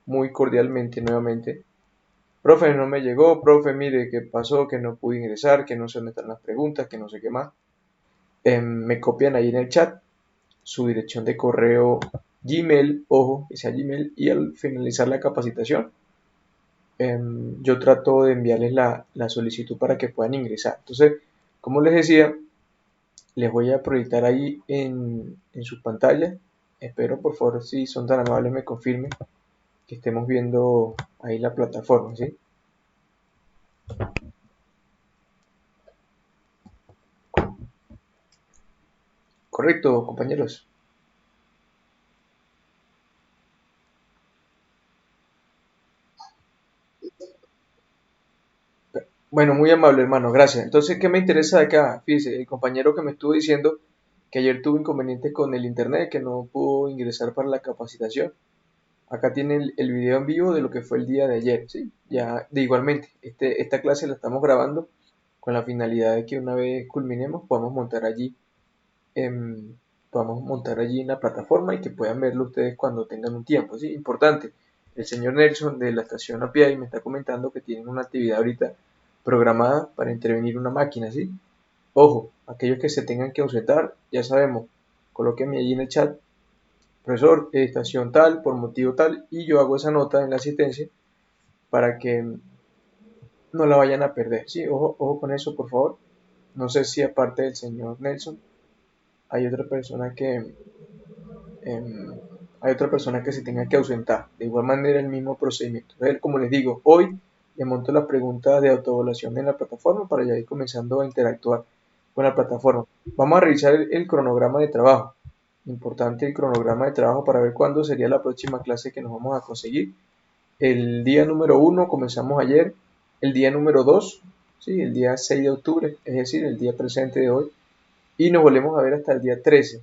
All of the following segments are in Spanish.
muy cordialmente nuevamente. Profe, no me llegó, profe, mire qué pasó, que no pude ingresar, que no sé dónde están las preguntas, que no sé qué más. Me copian ahí en el chat su dirección de correo Gmail, ojo, que sea Gmail, y al finalizar la capacitación, yo trato de enviarles la solicitud para que puedan ingresar. Entonces, como les decía, les voy a proyectar ahí en su pantalla. Espero, por favor, si son tan amables, me confirmen que estemos viendo ahí la plataforma, ¿sí? Correcto, compañeros. Bueno, muy amable, hermano, gracias. Entonces, ¿qué me interesa de acá? Fíjese, el compañero que me estuvo diciendo que ayer tuvo inconveniente con el internet, que no pudo ingresar para la capacitación. Acá tiene el video en vivo de lo que fue el día de ayer, ¿sí? Ya, de igualmente, esta clase la estamos grabando con la finalidad de que una vez culminemos em, podamos montar allí en la plataforma y que puedan verlo ustedes cuando tengan un tiempo, ¿sí? Importante, el señor Nelson de la estación API me está comentando que tienen una actividad ahorita programada para intervenir una máquina, ¿sí? Ojo, aquellos que se tengan que ausentar, ya sabemos, colóquenme allí en el chat, profesor, estación tal, por motivo tal, y yo hago esa nota en la asistencia para que no la vayan a perder, ¿sí? Ojo, ojo con eso, por favor. No sé si aparte del señor Nelson hay otra persona eh, hay otra persona que se tenga que ausentar. De igual manera, el mismo procedimiento. Entonces, como les digo, hoy le monto las preguntas de autoevaluación en la plataforma para ya ir comenzando a interactuar con la plataforma. Vamos a revisar el cronograma de trabajo. Importante el cronograma de trabajo para ver cuándo sería la próxima clase que nos vamos a conseguir. El día número uno comenzamos ayer. El día número 2, ¿sí? El día 6 de octubre, es decir, el día presente de hoy. Y nos volvemos a ver hasta el día 13.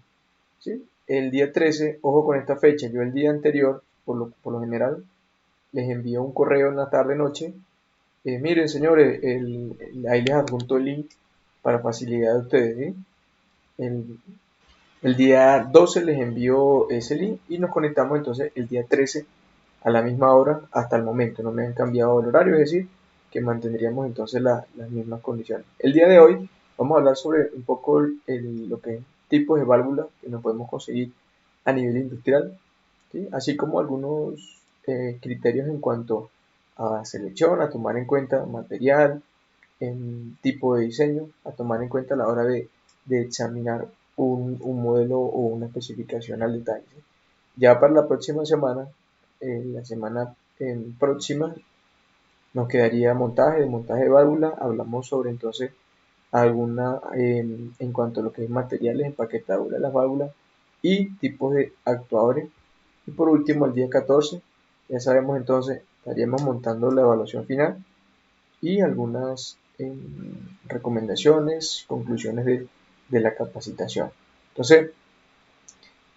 ¿Sí? El día 13, ojo con esta fecha, yo el día anterior, por lo general, les envío un correo en la tarde-noche. Miren, señores, ahí les adjunto el link para facilidad de ustedes. ¿Sí? El, el día 12 les envío ese link y nos conectamos entonces el día 13 a la misma hora hasta el momento. No me han cambiado el horario, es decir, que mantendríamos entonces las mismas condiciones. El día de hoy vamos a hablar sobre un poco lo que es tipos de válvulas que nos podemos conseguir a nivel industrial, ¿sí? Así como algunos criterios en cuanto a selección, a tomar en cuenta material, en tipo de diseño, a tomar en cuenta a la hora de examinar un modelo o una especificación al detalle. ¿Sí? Ya para la próxima semana, la semana próxima, nos quedaría montaje de válvula. Hablamos sobre entonces alguna en cuanto a lo que es materiales, empaquetadura de las válvulas y tipos de actuadores. Y por último, el día 14, ya sabemos entonces, estaríamos montando la evaluación final y algunas recomendaciones, conclusiones de la capacitación. Entonces,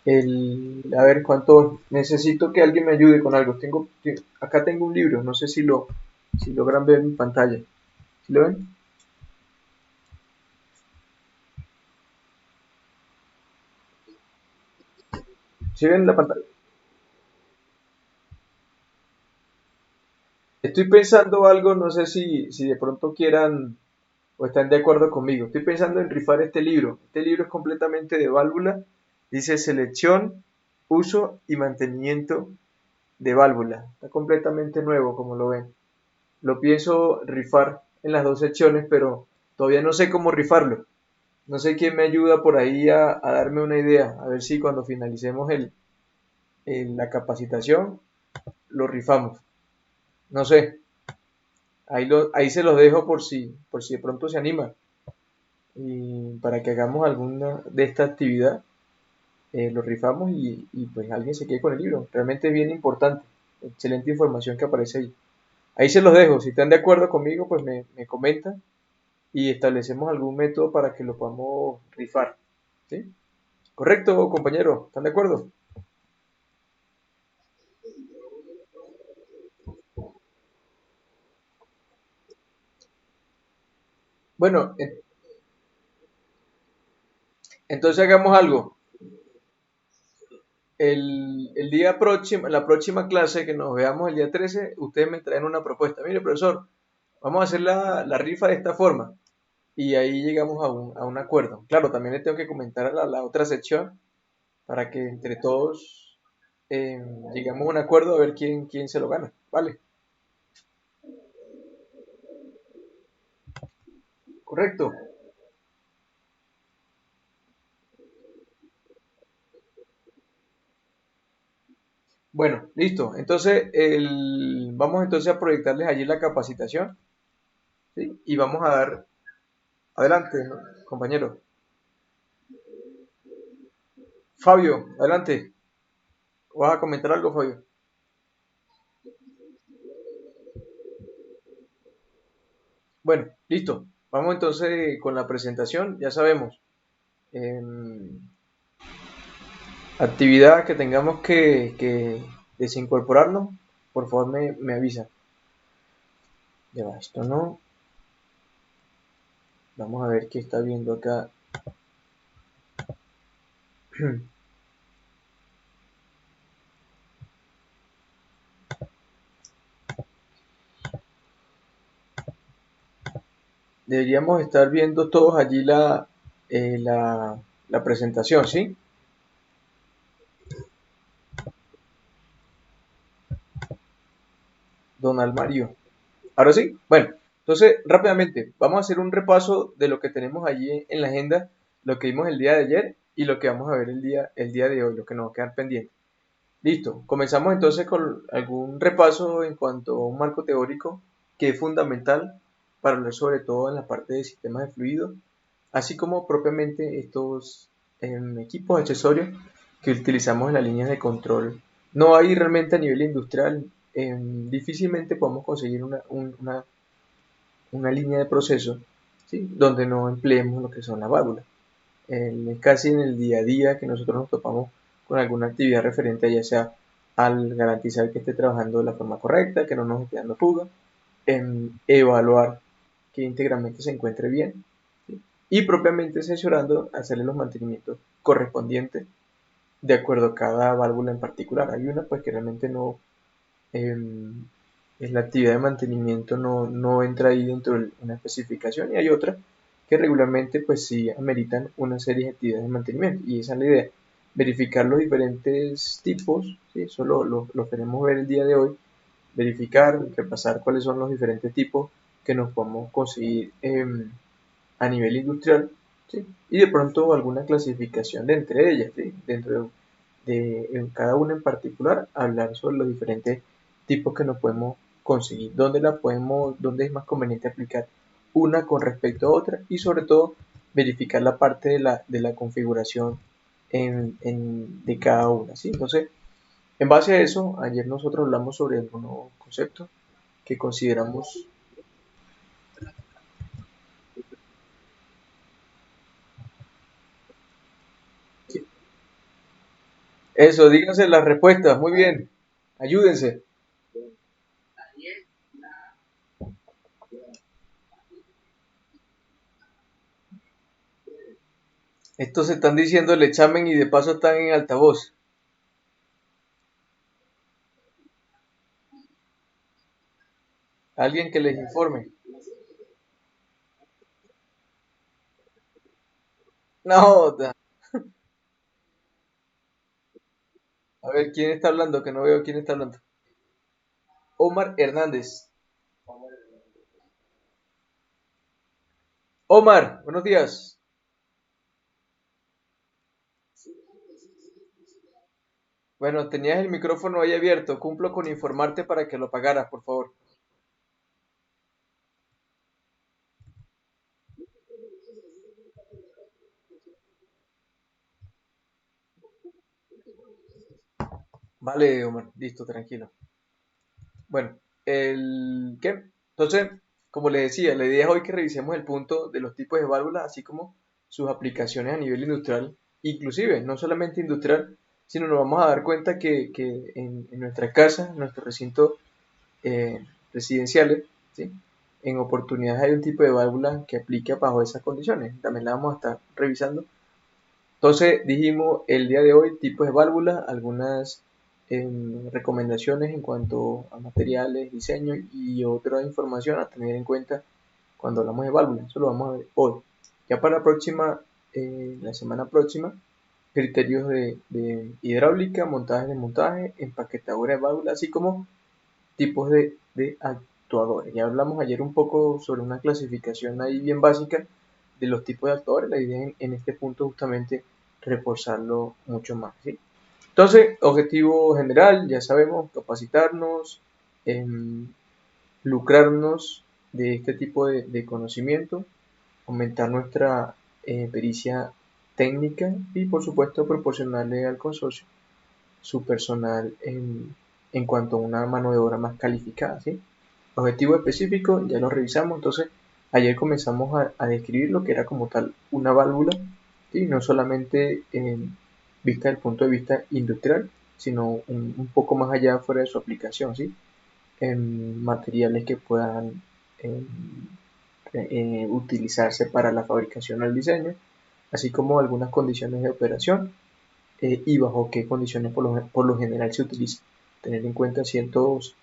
a ver cuánto necesito que alguien me ayude con algo. Acá tengo un libro, no sé si logran ver mi pantalla. ¿Sí lo ven? ¿Sí ven la pantalla? Estoy pensando algo, no sé si de pronto quieran o están de acuerdo conmigo. Estoy pensando en rifar este libro. Este libro es completamente de válvula. Dice selección, uso y mantenimiento de válvula. Está completamente nuevo, como lo ven. Lo pienso rifar en las dos secciones, pero todavía no sé cómo rifarlo. No sé quién me ayuda por ahí a darme una idea. A ver si cuando finalicemos la capacitación lo rifamos. No sé. Ahí se los dejo por si de pronto se anima. Y para que hagamos alguna de esta actividad, lo rifamos y pues alguien se quede con el libro. Realmente es bien importante. Excelente información que aparece ahí. Ahí se los dejo. Si están de acuerdo conmigo, pues me comentan y establecemos algún método para que lo podamos rifar. ¿Sí? Correcto, compañero. ¿Están de acuerdo? Bueno, entonces hagamos algo. el día próximo, la próxima clase que nos veamos el día 13, ustedes me traen una propuesta. Mire, profesor, vamos a hacer la rifa de esta forma. Y ahí llegamos a un acuerdo. Claro, también le tengo que comentar a la otra sección para que entre todos eh, lleguemos a un acuerdo a ver quién se lo gana. ¿Vale? Correcto. Bueno, listo. Entonces, vamos entonces a proyectarles allí la capacitación, ¿sí? Y vamos a dar, adelante, ¿no? Compañero. Fabio, adelante. ¿Vas a comentar algo, Fabio? Bueno, listo. Vamos entonces con la presentación. Ya sabemos, em, actividad que tengamos que desincorporarnos, por favor me avisa. Ya va, esto no. Vamos a ver qué está viendo acá. Deberíamos estar viendo todos allí la presentación, ¿sí? Don Almario. Ahora sí, bueno, entonces rápidamente, vamos a hacer un repaso de lo que tenemos allí en la agenda, lo que vimos el día de ayer y lo que vamos a ver el día de hoy, lo que nos va a quedar pendiente. Listo, comenzamos entonces con algún repaso en cuanto a un marco teórico que es fundamental para hablar sobre todo en la parte de sistemas de fluido, así como propiamente estos equipos accesorios que utilizamos en las líneas de control. No hay realmente a nivel industrial, difícilmente podemos conseguir una línea de proceso, ¿sí? Donde no empleemos lo que son las válvulas. Es casi en el día a día que nosotros nos topamos con alguna actividad referente, ya sea al garantizar que esté trabajando de la forma correcta, que no nos esté dando fuga, en evaluar que íntegramente se encuentre bien, ¿sí? Y propiamente asesorando, hacerle los mantenimientos correspondientes de acuerdo a cada válvula en particular. Hay una pues que realmente no, eh, la actividad de mantenimiento no entra ahí dentro de una especificación y hay otras que regularmente pues sí ameritan una serie de actividades de mantenimiento y esa es la idea, verificar los diferentes tipos, ¿sí? Eso lo queremos ver el día de hoy, verificar, repasar cuáles son los diferentes tipos que nos podemos conseguir a nivel industrial, ¿sí? Y de pronto alguna clasificación de entre ellas, ¿sí? Dentro de en cada una en particular, hablar sobre los diferentes tipos que nos podemos conseguir, dónde es más conveniente aplicar una con respecto a otra y sobre todo verificar la parte de la configuración de cada una, ¿sí? Entonces, en base a eso, ayer nosotros hablamos sobre algunos conceptos que consideramos. Sí, eso, díganse las respuestas, muy bien, ayúdense. Estos se están diciendo el examen y de paso están en altavoz. Alguien que les informe. No, a ver, ¿quién está hablando? Que no veo quién está hablando. Omar Hernández. Omar, buenos días. Bueno, tenías el micrófono ahí abierto. Cumplo con informarte para que lo apagaras, por favor. Vale, Omar, listo, tranquilo. Bueno, ¿qué? Entonces, como le decía, la idea es hoy que revisemos el punto de los tipos de válvulas, así como sus aplicaciones a nivel industrial, inclusive, no solamente industrial, sino nos vamos a dar cuenta que en nuestras casas, en nuestros recintos residenciales, ¿sí? En oportunidades hay un tipo de válvula que aplica bajo esas condiciones. También la vamos a estar revisando. Entonces dijimos el día de hoy tipos de válvulas, algunas recomendaciones en cuanto a materiales, diseño y otra información a tener en cuenta cuando hablamos de válvulas. Eso lo vamos a ver hoy. Ya para la semana próxima, criterios de hidráulica, montaje, desmontaje, empaquetadura de válvulas, así como tipos de actuadores. Ya hablamos ayer un poco sobre una clasificación ahí bien básica de los tipos de actuadores. La idea en este punto justamente reforzarlo mucho más, ¿sí? Entonces, objetivo general, ya sabemos, capacitarnos, lucrarnos de este tipo de conocimiento, aumentar nuestra pericia técnica y por supuesto proporcionarle al consorcio su personal en cuanto a una mano de obra más calificada, ¿sí? Objetivo específico, ya lo revisamos, entonces ayer comenzamos a describir lo que era como tal una válvula, ¿sí? No solamente vista desde el punto de vista industrial, sino un poco más allá fuera de su aplicación, ¿sí? En materiales que puedan utilizarse para la fabricación o el diseño, así como algunas condiciones de operación y bajo qué condiciones por lo general se utiliza. Tener en cuenta ciertos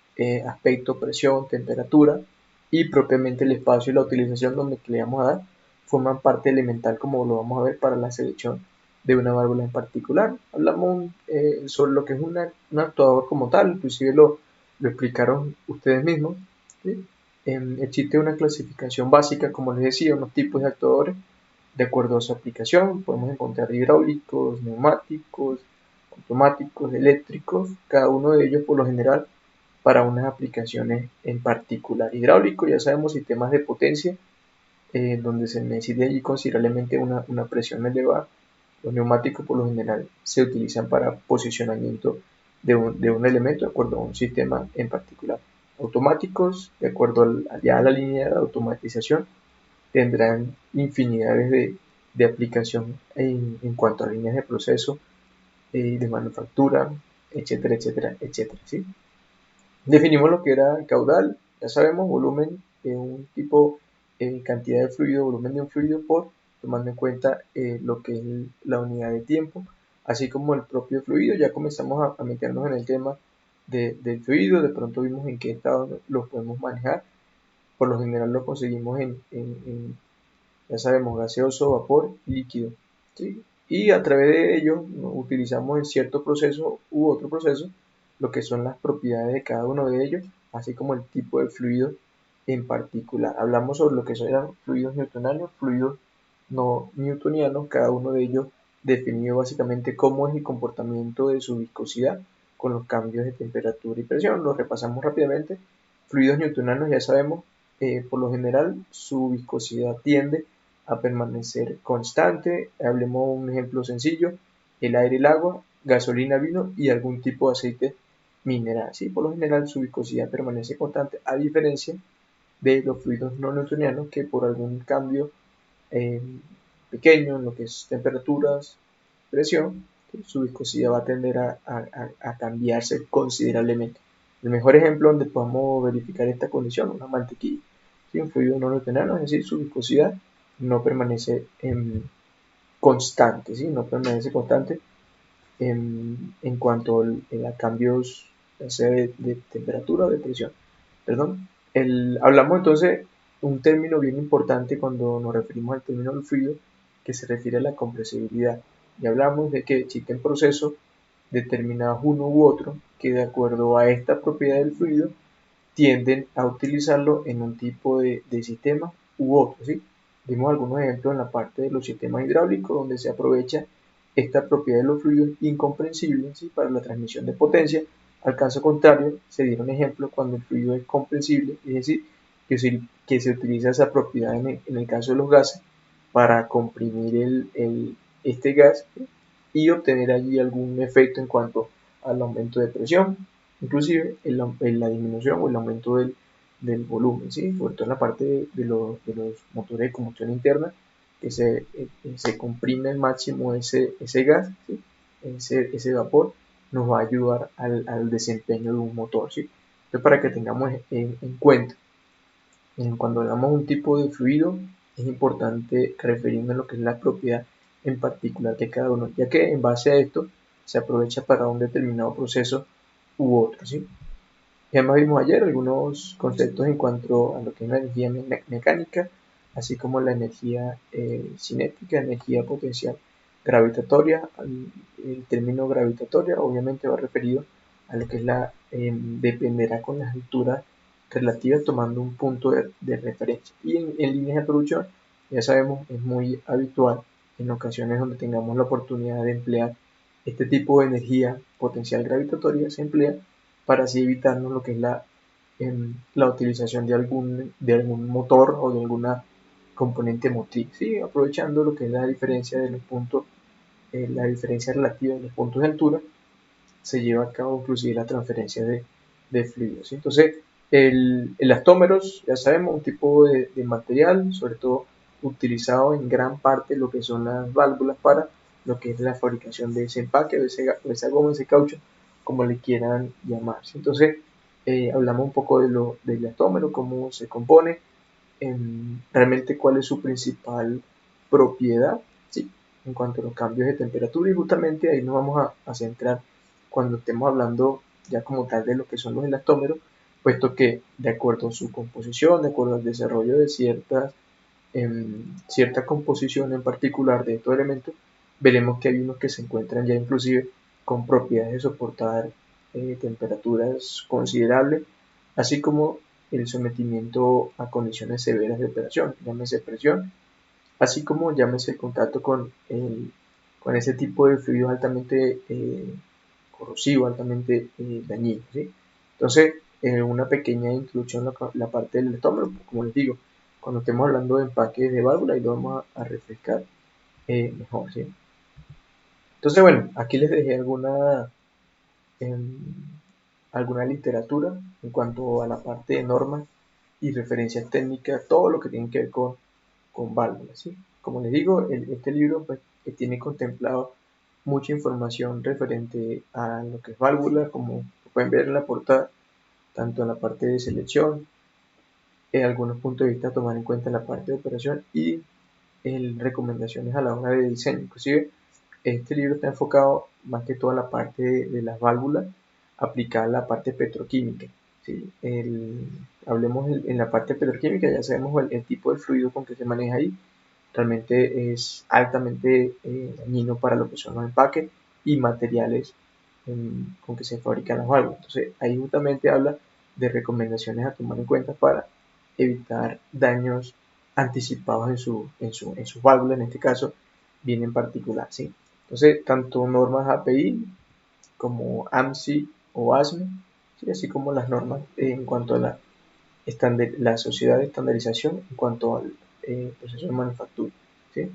aspectos, presión, temperatura y propiamente el espacio y la utilización donde le vamos a dar forman parte elemental, como lo vamos a ver para la selección de una válvula en particular. Hablamos sobre lo que es un actuador como tal, inclusive lo explicaron ustedes mismos, ¿sí? Existe una clasificación básica, como les decía, unos tipos de actuadores de acuerdo a su aplicación. Podemos encontrar hidráulicos, neumáticos, automáticos, eléctricos, cada uno de ellos por lo general para unas aplicaciones en particular. Hidráulico, ya sabemos, sistemas de potencia, donde se necesita allí considerablemente una presión elevada. Los neumáticos por lo general se utilizan para posicionamiento de un elemento de acuerdo a un sistema en particular. Automáticos, de acuerdo a la línea de automatización, tendrán infinidades de aplicación en cuanto a líneas de proceso, de manufactura, etcétera, etcétera, etcétera, ¿sí? Definimos lo que era caudal, ya sabemos, volumen de un tipo, cantidad de fluido, volumen de un fluido por, tomando en cuenta lo que es la unidad de tiempo, así como el propio fluido. Ya comenzamos a meternos en el tema del fluido, de pronto vimos en qué estado lo podemos manejar. Por lo general lo conseguimos ya sabemos, gaseoso, vapor y líquido, ¿sí? Y a través de ello utilizamos en cierto proceso u otro proceso lo que son las propiedades de cada uno de ellos, así como el tipo de fluido en particular. Hablamos sobre lo que son fluidos newtonianos, fluidos no newtonianos, cada uno de ellos definido básicamente cómo es el comportamiento de su viscosidad con los cambios de temperatura y presión. Lo repasamos rápidamente. Fluidos newtonianos, ya sabemos, por lo general su viscosidad tiende a permanecer constante. Hablemos de un ejemplo sencillo: el aire, el agua, gasolina, vino y algún tipo de aceite mineral, ¿sí? Por lo general su viscosidad permanece constante, a diferencia de los fluidos no newtonianos, que por algún cambio eh, pequeño en lo que es temperaturas, presión, su viscosidad va a tender a cambiarse considerablemente. El mejor ejemplo donde podemos verificar esta condición, una mantequilla, ¿sí? Un fluido no newtoniano, es decir, su viscosidad no permanece constante, ¿sí? No permanece constante en cuanto a cambios, ya sea de temperatura o de presión. Perdón. Hablamos entonces un término bien importante cuando nos referimos al término del fluido, que se refiere a la compresibilidad. Y hablamos de que existen procesos determinados uno u otro que, de acuerdo a esta propiedad del fluido, tienden a utilizarlo en un tipo de sistema u otro, ¿sí? Dimos algunos ejemplos en la parte de los sistemas hidráulicos, donde se aprovecha esta propiedad de los fluidos incomprensibles, ¿sí? Para la transmisión de potencia. Al caso contrario, se dieron ejemplos cuando el fluido es comprensible, es decir, que se utiliza esa propiedad en el caso de los gases para comprimir este gas, ¿sí? Y obtener allí algún efecto en cuanto al aumento de presión, inclusive en la disminución o el aumento del volumen, ¿sí? Sobre todo en la parte de los motores de combustión interna, que se comprime al máximo ese gas, ¿sí? Ese vapor nos va a ayudar al desempeño de un motor, ¿sí? Entonces, para que tengamos en cuenta, cuando hablamos de un tipo de fluido, es importante referirnos a lo que es la propiedad en particular de cada uno, ya que en base a esto se aprovecha para un determinado proceso u otro, ¿sí? Ya más vimos ayer algunos conceptos en cuanto a lo que es la energía mecánica, así como la energía cinética, energía potencial gravitatoria. El término gravitatoria obviamente va referido a lo que es dependerá con las alturas relativas tomando un punto de referencia. Y en líneas de producción, ya sabemos, es muy habitual en ocasiones donde tengamos la oportunidad de emplear este tipo de energía potencial gravitatoria, se emplea para así evitarnos lo que es la utilización de algún motor o de alguna componente motriz, ¿sí? Aprovechando lo que es la diferencia de los puntos, la diferencia relativa de los puntos de altura, se lleva a cabo inclusive la transferencia de fluidos, ¿sí? Entonces, el elastómeros, ya sabemos, un tipo de material, sobre todo utilizado en gran parte lo que son las válvulas para lo que es la fabricación de ese empaque, o esa goma, ese caucho, como le quieran llamar, ¿sí? Entonces, hablamos un poco del elastómero, cómo se compone, realmente cuál es su principal propiedad, ¿sí? En cuanto a los cambios de temperatura, y justamente ahí nos vamos a centrar cuando estemos hablando ya como tal de lo que son los elastómeros, puesto que de acuerdo a su composición, de acuerdo al desarrollo de cierta composición en particular de estos elementos, veremos que hay unos que se encuentran ya inclusive con propiedades de soportar temperaturas considerables, así como el sometimiento a condiciones severas de operación, llámese presión, así como llámese el contacto con ese tipo de fluidos altamente corrosivo, altamente dañino, ¿sí? Entonces, una pequeña introducción a la parte del estómago, como les digo, cuando estemos hablando de empaques de válvula, y lo vamos a refrescar mejor, ¿sí? Entonces, bueno, aquí les dejé em, alguna literatura en cuanto a la parte de normas y referencias técnicas, todo lo que tiene que ver con válvulas, ¿sí? Como les digo, este libro pues, tiene contemplado mucha información referente a lo que es válvula, como pueden ver en la portada, tanto en la parte de selección, en algunos puntos de vista a tomar en cuenta en la parte de operación y recomendaciones a la hora de diseño. Inclusive, este libro está enfocado más que toda la parte de las válvulas aplicada a la parte petroquímica, ¿sí? Hablemos en la parte petroquímica, ya sabemos el tipo de fluido con que se maneja ahí, realmente es altamente dañino para lo que son los empaques y materiales con que se fabrican las válvulas. Entonces, ahí justamente habla de recomendaciones a tomar en cuenta para evitar daños anticipados en sus válvulas, en este caso, bien en particular, ¿sí? Entonces, tanto normas API como AMSI o ASME, ¿sí? Así como las normas en cuanto a la sociedad de estandarización en cuanto al proceso de manufactura, ¿sí?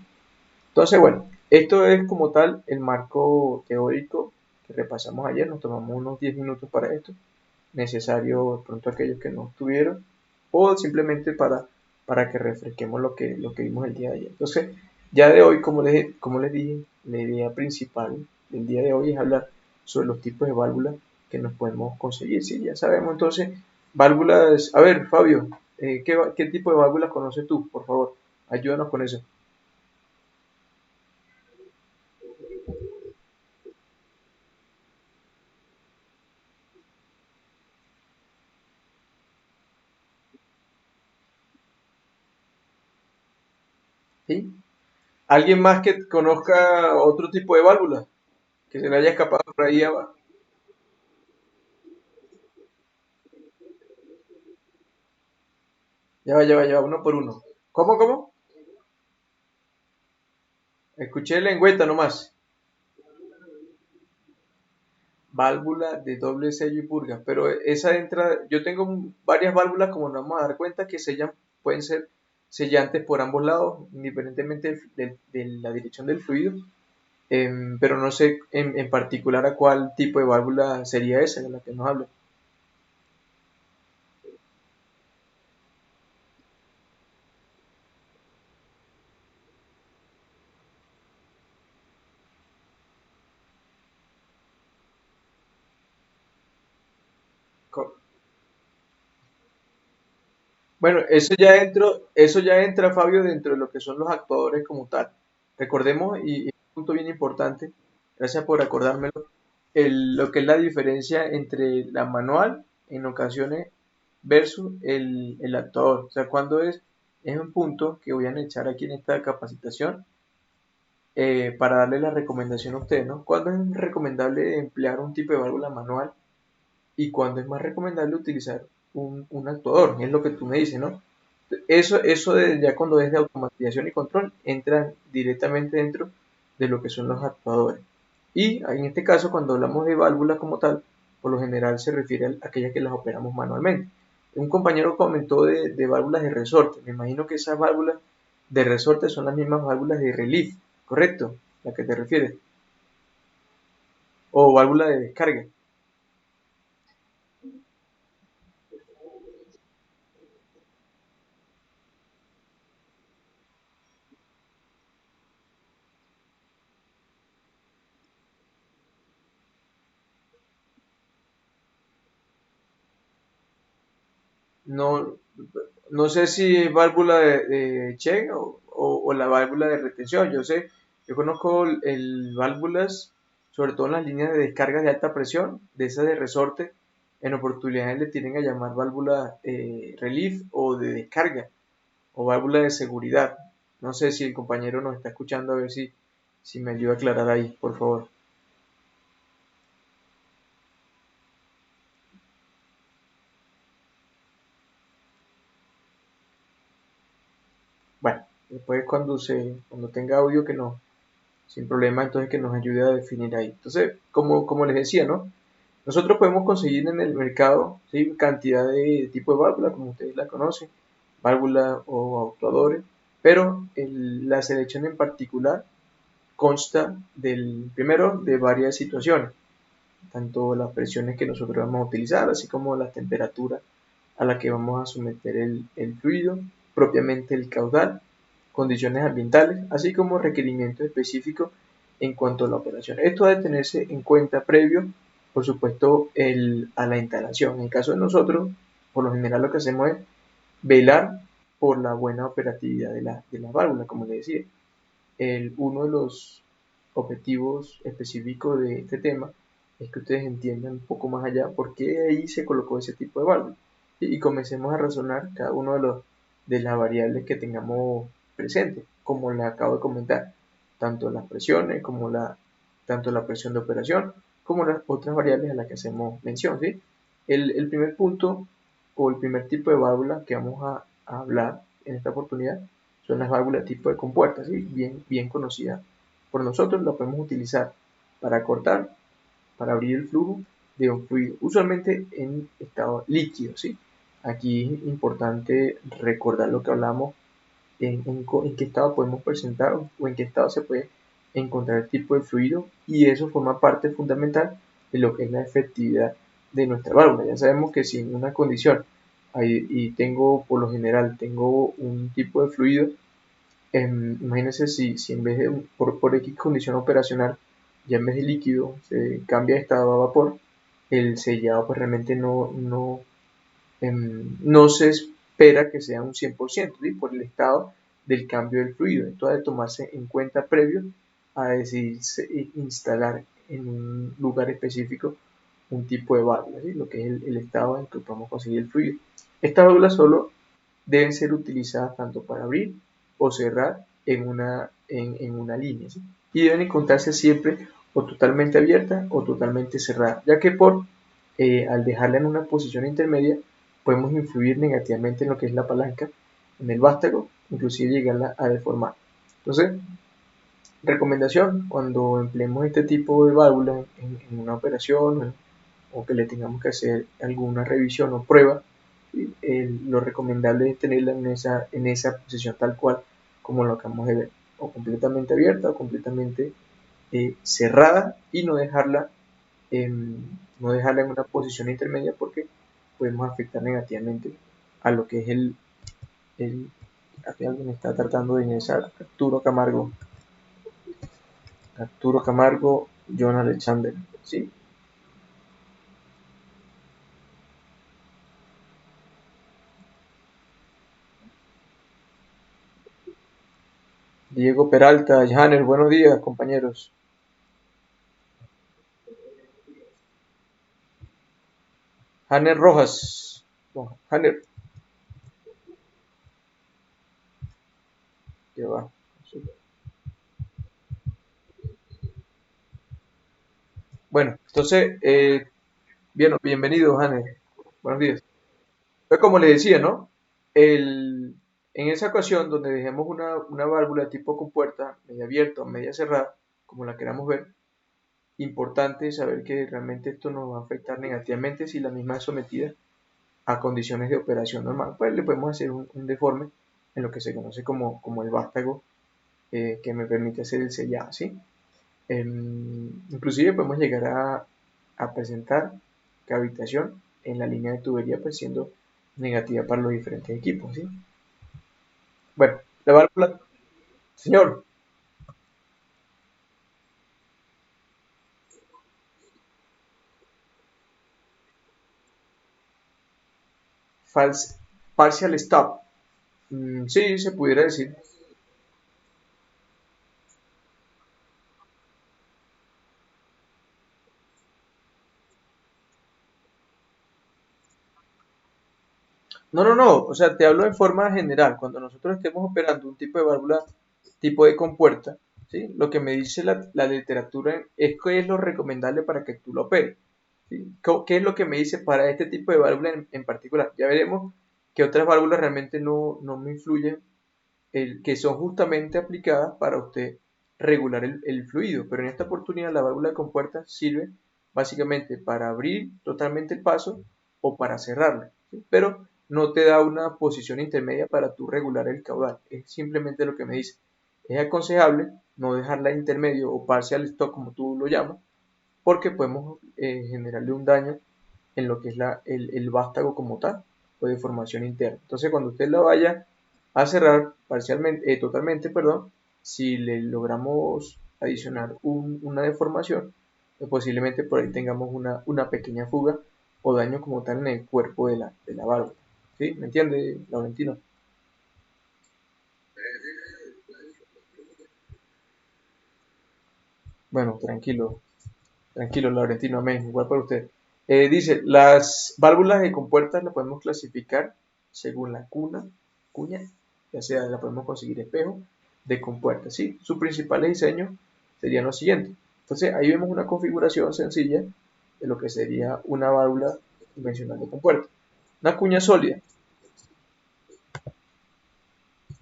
Entonces, bueno, esto es como tal el marco teórico que repasamos ayer, nos tomamos unos 10 minutos para esto, necesario de pronto aquellos que no estuvieron, o simplemente para que refresquemos lo que vimos el día de ayer. Entonces, ya de hoy, como les dije, la idea principal del día de hoy es hablar sobre los tipos de válvulas que nos podemos conseguir. Sí, ya sabemos entonces, válvulas, a ver, Fabio, ¿qué tipo de válvulas conoces tú? Por favor, ayúdanos con eso. ¿Sí? ¿Alguien más que conozca otro tipo de válvula? Que se le haya escapado por ahí abajo. Ya va, uno por uno. ¿Cómo? Escuché lengüeta nomás. Válvula de doble sello y purga. Pero esa entra, yo tengo varias válvulas, como nos vamos a dar cuenta, que pueden ser sellantes por ambos lados, independientemente de la dirección del fluido. Pero no sé en particular a cuál tipo de válvula sería esa de la que nos habla. Co- Bueno, eso ya entra, Fabio, dentro de lo que son los actuadores como tal. Recordemos, y es un punto bien importante, gracias por acordármelo, lo que es la diferencia entre la manual en ocasiones versus el actuador. O sea, cuando es un punto que voy a echar aquí en esta capacitación para darle la recomendación a ustedes, ¿no? ¿Cuándo es recomendable emplear un tipo de válvula manual y cuándo es más recomendable utilizar un actuador? Es lo que tú me dices, ¿no? Eso de, ya cuando es de automatización y control, entra directamente dentro de lo que son los actuadores. Y en este caso, cuando hablamos de válvulas como tal, por lo general se refiere a aquellas que las operamos manualmente. Un compañero comentó de válvulas de resorte. Me imagino que esas válvulas de resorte son las mismas válvulas de relief, ¿correcto? ¿A que te refieres? O válvula de descarga. No, no sé si es válvula de Chen o la válvula de retención. Yo conozco válvulas, sobre todo en las líneas de descarga de alta presión, de esas de resorte, en oportunidades le tienen a llamar válvula relief o de descarga o válvula de seguridad. No sé si el compañero nos está escuchando, a ver si me ayuda a aclarar ahí, por favor. Bueno, después cuando tenga audio que no, sin problema, entonces que nos ayude a definir ahí. Entonces, como les decía, ¿no? Nosotros podemos conseguir en el mercado, ¿sí? Cantidad de tipo de válvula, como ustedes la conocen, válvula o actuadores, pero la selección en particular consta primero de varias situaciones, tanto las presiones que nosotros vamos a utilizar, así como la temperatura a la que vamos a someter el fluido, propiamente el caudal, condiciones ambientales, así como requerimientos específicos en cuanto a la operación. Esto debe tenerse en cuenta previo, por supuesto, a la instalación. En el caso de nosotros, por lo general lo que hacemos es velar por la buena operatividad de la válvula, como les decía. Uno de los objetivos específicos de este tema es que ustedes entiendan un poco más allá por qué ahí se colocó ese tipo de válvula. Y comencemos a razonar cada uno de las variables que tengamos presentes, como les acabo de comentar, tanto las presiones como tanto la presión de operación, como las otras variables a las que hacemos mención. ¿Sí? El primer punto o el primer tipo de válvula que vamos a hablar en esta oportunidad son las válvulas tipo de compuerta, ¿sí? Bien conocidas por nosotros. La podemos utilizar para cortar, para abrir el flujo de un fluido, usualmente en estado líquido, ¿sí? Aquí es importante recordar lo que hablamos en qué estado podemos presentar o en qué estado se puede encontrar el tipo de fluido, y eso forma parte fundamental de lo que es la efectividad de nuestra válvula. Ya sabemos que si en una condición y por lo general tengo un tipo de fluido, imagínense si en vez de, por X condición operacional, ya en vez de líquido se cambia de estado a vapor, el sellado pues realmente no se espera que sea un 100%, ¿sí? Por el estado del cambio del fluido. Esto debe tomarse en cuenta previo a decidirse instalar en un lugar específico un tipo de válvula, ¿sí? Lo que es el estado en que podemos conseguir el fluido. Estas válvulas solo deben ser utilizadas tanto para abrir o cerrar en una línea, ¿sí? Y deben encontrarse siempre o totalmente abierta o totalmente cerrada, ya que al dejarla en una posición intermedia podemos influir negativamente en lo que es la palanca, en el vástago, inclusive llegarla a deformar. Entonces, recomendación, cuando empleemos este tipo de válvula en una operación o que le tengamos que hacer alguna revisión o prueba, lo recomendable es tenerla en esa posición tal cual como lo acabamos de ver, o completamente abierta o completamente cerrada, y no dejarla en una posición intermedia porque podemos afectar negativamente a lo que es aquí alguien está tratando de ingresar, Arturo Camargo, John Alexander, ¿sí? Diego Peralta, Janer, buenos días, compañeros. Janer Rojas. No, Janer, que va. Bueno, entonces, bien, bienvenido, Janer. Buenos días. Pues como le decía, ¿no? En esa ocasión donde dejemos una válvula tipo compuerta, media abierta o media cerrada, como la queramos ver, importante saber que realmente esto nos va a afectar negativamente si la misma es sometida a condiciones de operación normal. Pues le podemos hacer un deforme en lo que se conoce como el vástago, que me permite hacer el sellado, ¿sí? Inclusive podemos llegar a presentar cavitación en la línea de tubería, pues siendo negativa para los diferentes equipos, ¿sí? Bueno, la válvula, señor, false, partial stop. Sí, se pudiera decir. No, no, no, o sea, te hablo de forma general. Cuando nosotros estemos operando un tipo de válvula, tipo de compuerta, ¿sí? Lo que me dice la literatura es qué es lo recomendable para que tú lo operes, ¿sí? ¿Qué es lo que me dice para este tipo de válvula en particular? Ya veremos que otras válvulas realmente no me influyen, que son justamente aplicadas para usted regular el fluido, pero en esta oportunidad la válvula de compuerta sirve básicamente para abrir totalmente el paso o para cerrarlo, ¿sí? Pero no te da una posición intermedia para tú regular el caudal, es simplemente lo que me dice. Es aconsejable no dejarla intermedio o parcial stop como tú lo llamas, porque podemos generarle un daño en lo que es el vástago como tal o deformación interna. Entonces, cuando usted la vaya a cerrar parcialmente, totalmente, perdón, si le logramos adicionar una deformación, pues posiblemente por ahí tengamos una pequeña fuga o daño como tal en el cuerpo de la válvula. ¿Sí? ¿Me entiende, Laurentino? Bueno, tranquilo, tranquilo, Laurentino, amén, igual para usted. Dice, las válvulas de compuertas las podemos clasificar según la cuña, ya sea la podemos conseguir espejo de compuertas, ¿sí? Su principal diseño sería lo siguiente. Entonces, ahí vemos una configuración sencilla de lo que sería una válvula convencional de compuerta. Una cuña sólida,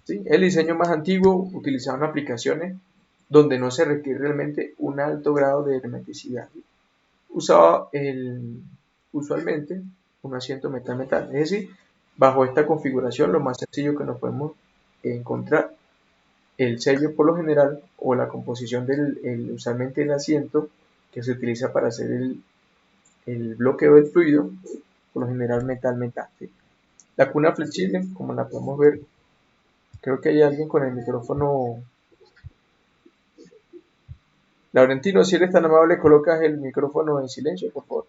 ¿sí? El diseño más antiguo utilizado en aplicaciones donde no se requiere realmente un alto grado de hermeticidad. Usaba usualmente un asiento metal-metal. Es decir, bajo esta configuración lo más sencillo que nos podemos encontrar, el sello por lo general o la composición usualmente el asiento que se utiliza para hacer el bloqueo del fluido, por lo general metal-metal, ¿sí? La cuna flexible, como la podemos ver, creo que hay alguien con el micrófono. Laurentino, si eres tan amable, colocas el micrófono en silencio, por favor.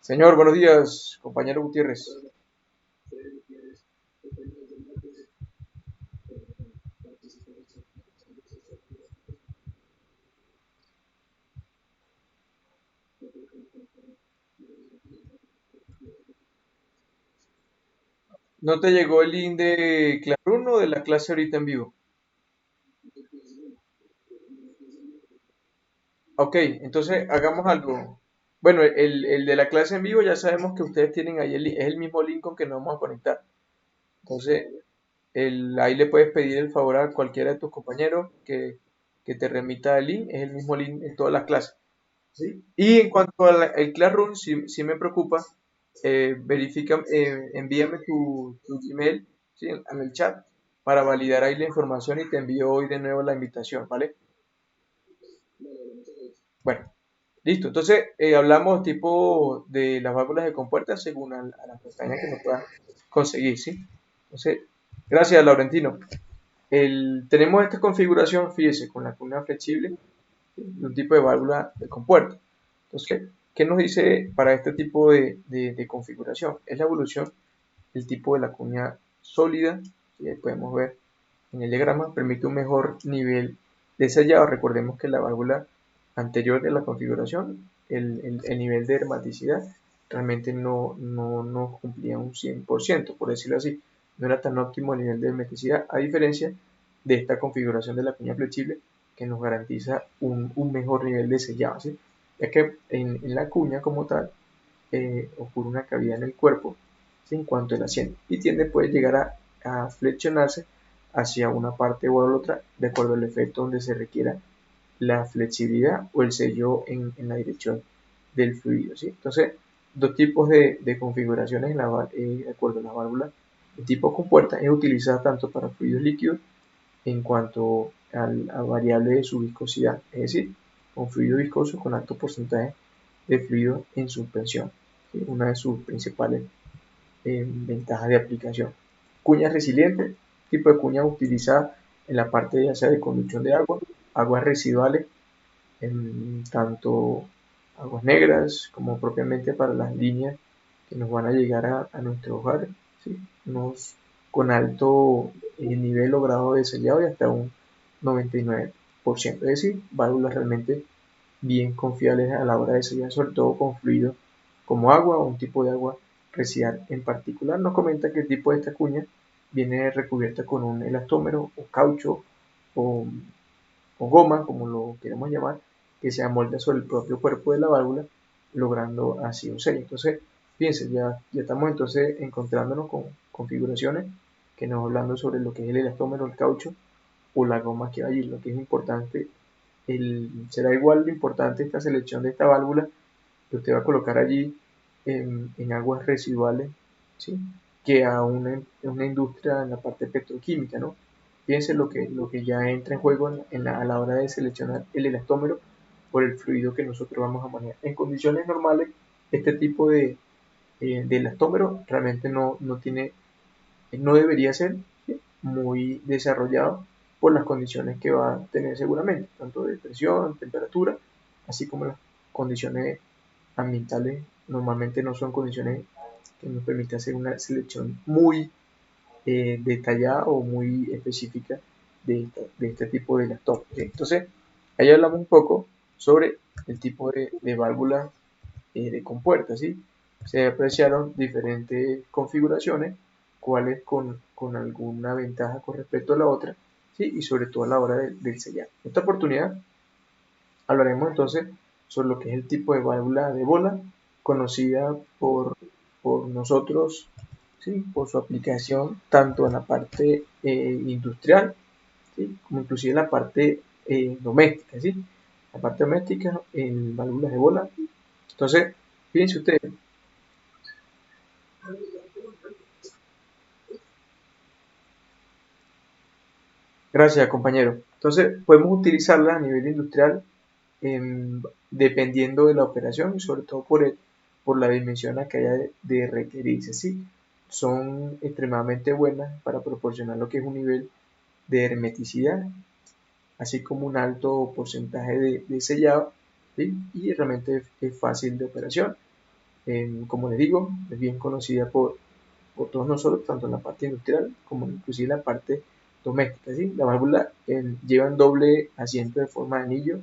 Señor, buenos días, compañero Gutiérrez. ¿No te llegó el link de Classroom o de la clase ahorita en vivo? Ok, entonces hagamos algo. Bueno, el de la clase en vivo ya sabemos que ustedes tienen ahí el link, es el mismo link con que nos vamos a conectar. Entonces, ahí le puedes pedir el favor a cualquiera de tus compañeros que te remita el link, es el mismo link en todas las clases. ¿Sí? Y en cuanto al Classroom, si me preocupa, verifica, envíame tu Gmail, ¿sí? En el chat para validar ahí la información y te envío hoy de nuevo la invitación, ¿vale? Bueno, listo. Entonces, hablamos tipo de las válvulas de compuertas según a la pestaña que nos pueda conseguir, ¿sí? Entonces, gracias, Laurentino. Tenemos esta configuración, fíjese, con la columna flexible, ¿sí? De un tipo de válvula de compuerta. Entonces, ¿qué nos dice para este tipo de configuración? Es la evolución el tipo de la cuña sólida, y ahí podemos ver en el diagrama, permite un mejor nivel de sellado. Recordemos que la válvula anterior de la configuración, el nivel de hermeticidad realmente no cumplía un 100%, por decirlo así. No era tan óptimo el nivel de hermeticidad, a diferencia de esta configuración de la cuña flexible, que nos garantiza un mejor nivel de sellado, ¿sí? Ya que en la cuña como tal ocurre una cavidad en el cuerpo, ¿sí? En cuanto al asiento, y puede llegar a flexionarse hacia una parte o a la otra, de acuerdo al efecto donde se requiera la flexibilidad o el sello en la dirección del fluido, ¿sí? Entonces, dos tipos de configuraciones de acuerdo a la válvula. El tipo compuerta es utilizada tanto para fluidos líquidos en cuanto a variable de su viscosidad, es decir, con fluido viscoso con alto porcentaje de fluido en suspensión, ¿sí? Una de sus principales ventajas de aplicación. Cuña resiliente, tipo de cuña utilizada en la parte ya sea de conducción de agua, aguas residuales, en tanto aguas negras como propiamente para las líneas que nos van a llegar a nuestros hogares, ¿sí? Con alto nivel o grado de sellado y hasta un 99%, es decir, válvulas realmente bien confiables a la hora de sellar, sobre todo con fluidos como agua o un tipo de agua residual en particular. Nos comenta que el tipo de esta cuña viene recubierta con un elastómero o caucho o, o goma, como lo queremos llamar, que se amolda sobre el propio cuerpo de la válvula, logrando así un sello. Entonces, fíjense, ya estamos entonces encontrándonos con configuraciones que nos hablando sobre lo que es el elastómero, el caucho o la goma que va allí. Lo que es importante, será igual de importante esta selección de esta válvula que usted va a colocar allí en aguas residuales, ¿sí? Que a una industria en la parte petroquímica, ¿no? Fíjense lo que ya entra en juego a la hora de seleccionar el elastómero por el fluido que nosotros vamos a manejar. En condiciones normales, este tipo de elastómero realmente no debería ser, ¿sí? Muy desarrollado por las condiciones que va a tener seguramente, tanto de presión, temperatura, así como las condiciones ambientales normalmente no son condiciones que nos permiten hacer una selección muy detallada o muy específica de este tipo de elastómeros. Entonces, ahí hablamos un poco sobre el tipo de válvulas de compuerta, ¿sí? Se apreciaron diferentes configuraciones, cuáles con alguna ventaja con respecto a la otra, ¿sí? Y sobre todo a la hora del sellar. En esta oportunidad hablaremos entonces sobre lo que es el tipo de válvula de bola, conocida por nosotros, ¿sí? Por su aplicación tanto en la parte industrial, ¿sí? Como inclusive en la parte doméstica, ¿sí? La parte doméstica en válvulas de bola. Entonces, fíjense ustedes. Gracias, compañero. Entonces, podemos utilizarla a nivel industrial dependiendo de la operación y sobre todo por la dimensión a que haya de requerirse, ¿sí? Son extremadamente buenas para proporcionar lo que es un nivel de hermeticidad, así como un alto porcentaje de sellado, ¿sí? Y realmente es fácil de operación. Como les digo, es bien conocida por todos nosotros, tanto en la parte industrial como inclusive en la parte doméstica, ¿sí? La válvula lleva un doble asiento de forma de anillo,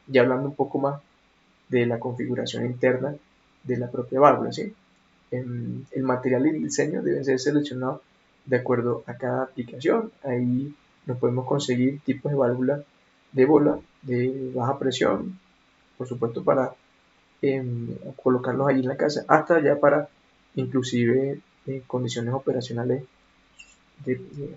ya hablando un poco más de la configuración interna de la propia válvula, ¿sí? El material y el diseño deben ser seleccionados de acuerdo a cada aplicación. Ahí nos podemos conseguir tipos de válvulas de bola de baja presión, por supuesto para colocarlos allí en la casa, hasta ya para inclusive condiciones operacionales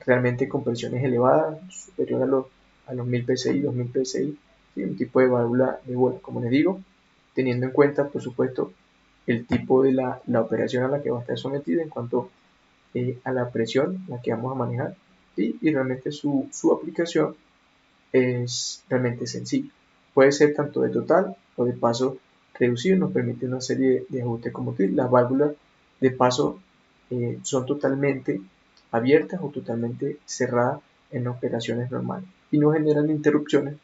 realmente con presiones elevadas, superior a los 1000 psi, 2000 psi, ¿sí? Un tipo de válvula de bola, como les digo, teniendo en cuenta, por supuesto, el tipo de la operación a la que va a estar sometida en cuanto a la presión a la que vamos a manejar, ¿sí? Y realmente su aplicación es realmente sencilla. Puede ser tanto de total o de paso reducido, nos permite una serie de ajustes como útil. Las válvulas de paso son totalmente abiertas o totalmente cerradas en operaciones normales y no generan interrupciones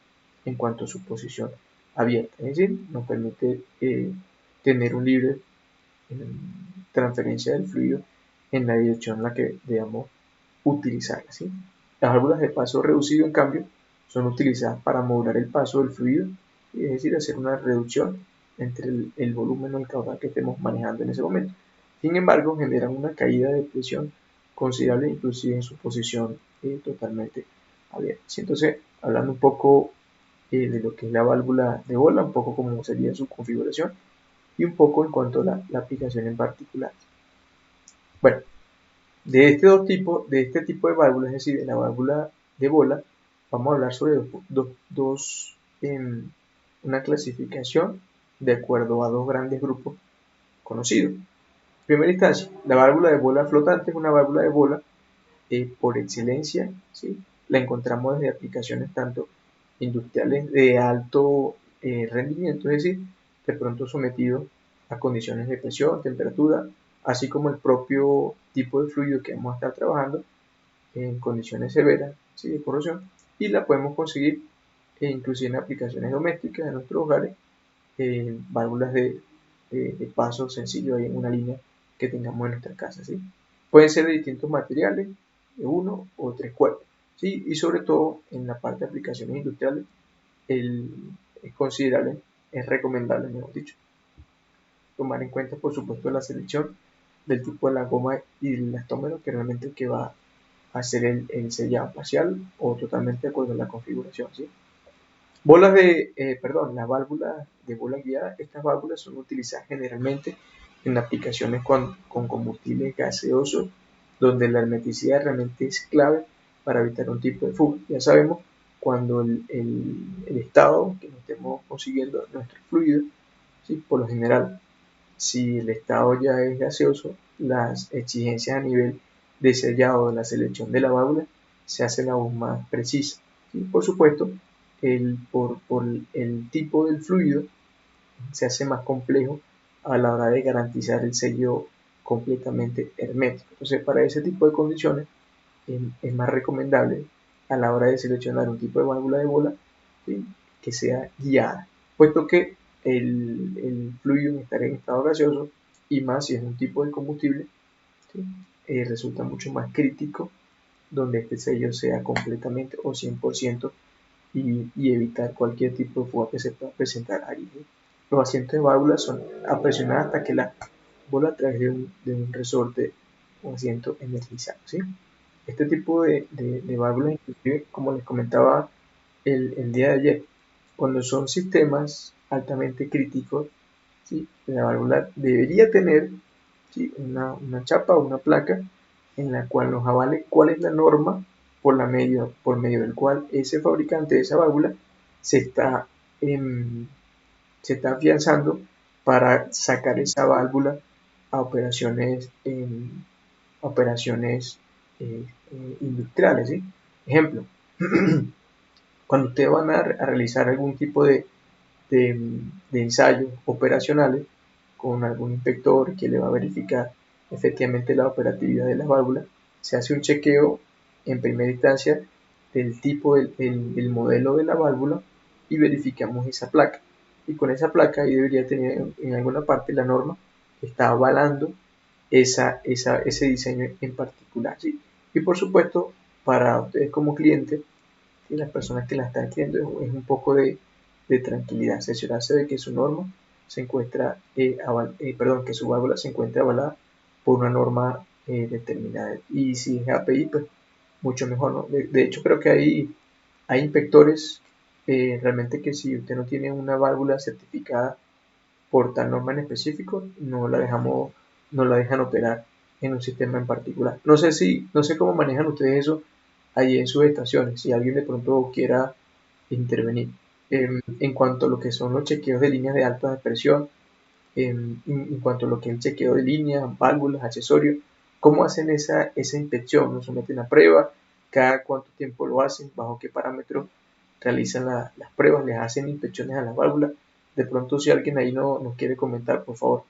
en cuanto a su posición abierta. Es decir, nos permite tener un libre transferencia del fluido en la dirección en la que debamos utilizarla, ¿sí? Las válvulas de paso reducido, en cambio, son utilizadas para modular el paso del fluido, es decir, hacer una reducción entre el volumen o el caudal que estemos manejando en ese momento. Sin embargo, generan una caída de presión considerable, inclusive en su posición totalmente abierta. ¿Sí? Entonces, hablando un poco de lo que es la válvula de bola, un poco cómo sería su configuración y un poco en cuanto a la aplicación en particular. Bueno, de este tipo de válvulas, es decir, de la válvula de bola, vamos a hablar sobre una clasificación de acuerdo a dos grandes grupos conocidos. En primera instancia, la válvula de bola flotante es una válvula de bola por excelencia, ¿sí? La encontramos desde aplicaciones tanto industriales de alto rendimiento, es decir, de pronto sometido a condiciones de presión, temperatura, así como el propio tipo de fluido que vamos a estar trabajando en condiciones severas, ¿sí? De corrosión, y la podemos conseguir inclusive en aplicaciones domésticas, en nuestros hogares, válvulas de paso sencillo ahí en una línea que tengamos en nuestra casa, ¿sí? Pueden ser de distintos materiales, de uno o tres cuerpos, ¿sí? Y sobre todo en la parte de aplicaciones industriales el, es considerable, es recomendable, mejor dicho, tomar en cuenta, por supuesto, la selección del tipo de la goma y el elastómero, que realmente el que va a hacer el sellado parcial o totalmente de acuerdo a la configuración, ¿sí? Las válvulas de bola guiada, estas válvulas son utilizadas generalmente en aplicaciones con combustibles gaseosos, donde la hermeticidad realmente es clave para evitar un tipo de fuga. Ya sabemos, cuando el estado que nos estemos consiguiendo nuestro fluido, ¿sí? Por lo general, si el estado ya es gaseoso, las exigencias a nivel de sellado de la selección de la válvula se hacen aún más precisas. ¿Sí? Por supuesto, por el tipo del fluido se hace más complejo a la hora de garantizar el sello completamente hermético. Entonces, para ese tipo de condiciones es más recomendable a la hora de seleccionar un tipo de válvula de bola, ¿sí? Que sea guiada, puesto que el fluido estar en estado gaseoso y más si es un tipo de combustible, ¿sí? Resulta mucho más crítico donde este sello sea completamente o 100% y evitar cualquier tipo de fuga que se pueda presentar ahí. Los asientos de válvula son a presionar hasta que la bola a través de un resorte o asiento energizado, ¿sí? Este tipo de válvulas, inclusive, como les comentaba el día de ayer, cuando son sistemas altamente críticos, ¿sí? La válvula debería tener, ¿sí? Una chapa o una placa en la cual nos avale cuál es la norma por medio del cual ese fabricante de esa válvula se está, em, se está afianzando para sacar esa válvula a operaciones industriales, ¿sí? Ejemplo, cuando ustedes van a realizar algún tipo de ensayos operacionales con algún inspector que le va a verificar efectivamente la operatividad de las válvulas, se hace un chequeo en primera instancia del tipo del modelo de la válvula y verificamos esa placa. Y con esa placa ahí debería tener en alguna parte la norma que está avalando ese diseño en particular, ¿sí? Y por supuesto, para ustedes como clientes y las personas que la están adquiriendo es un poco de tranquilidad, asegurarse de que su norma se encuentra, que su válvula se encuentra avalada por una norma determinada. Y si es API, pues mucho mejor, ¿no? De hecho, creo que hay inspectores realmente que si usted no tiene una válvula certificada por tal norma en específico, no la dejan operar en un sistema en particular. No sé cómo manejan ustedes eso allí en sus estaciones, si alguien de pronto quiera intervenir. En cuanto a lo que son los chequeos de líneas de alta presión, en cuanto a lo que es el chequeo de líneas, válvulas, accesorios, ¿cómo hacen esa inspección? ¿Lo someten a prueba? ¿Cada cuánto tiempo lo hacen? ¿Bajo qué parámetros realizan las pruebas? ¿Les hacen inspecciones a las válvulas? De pronto, si alguien ahí no nos quiere comentar, por favor.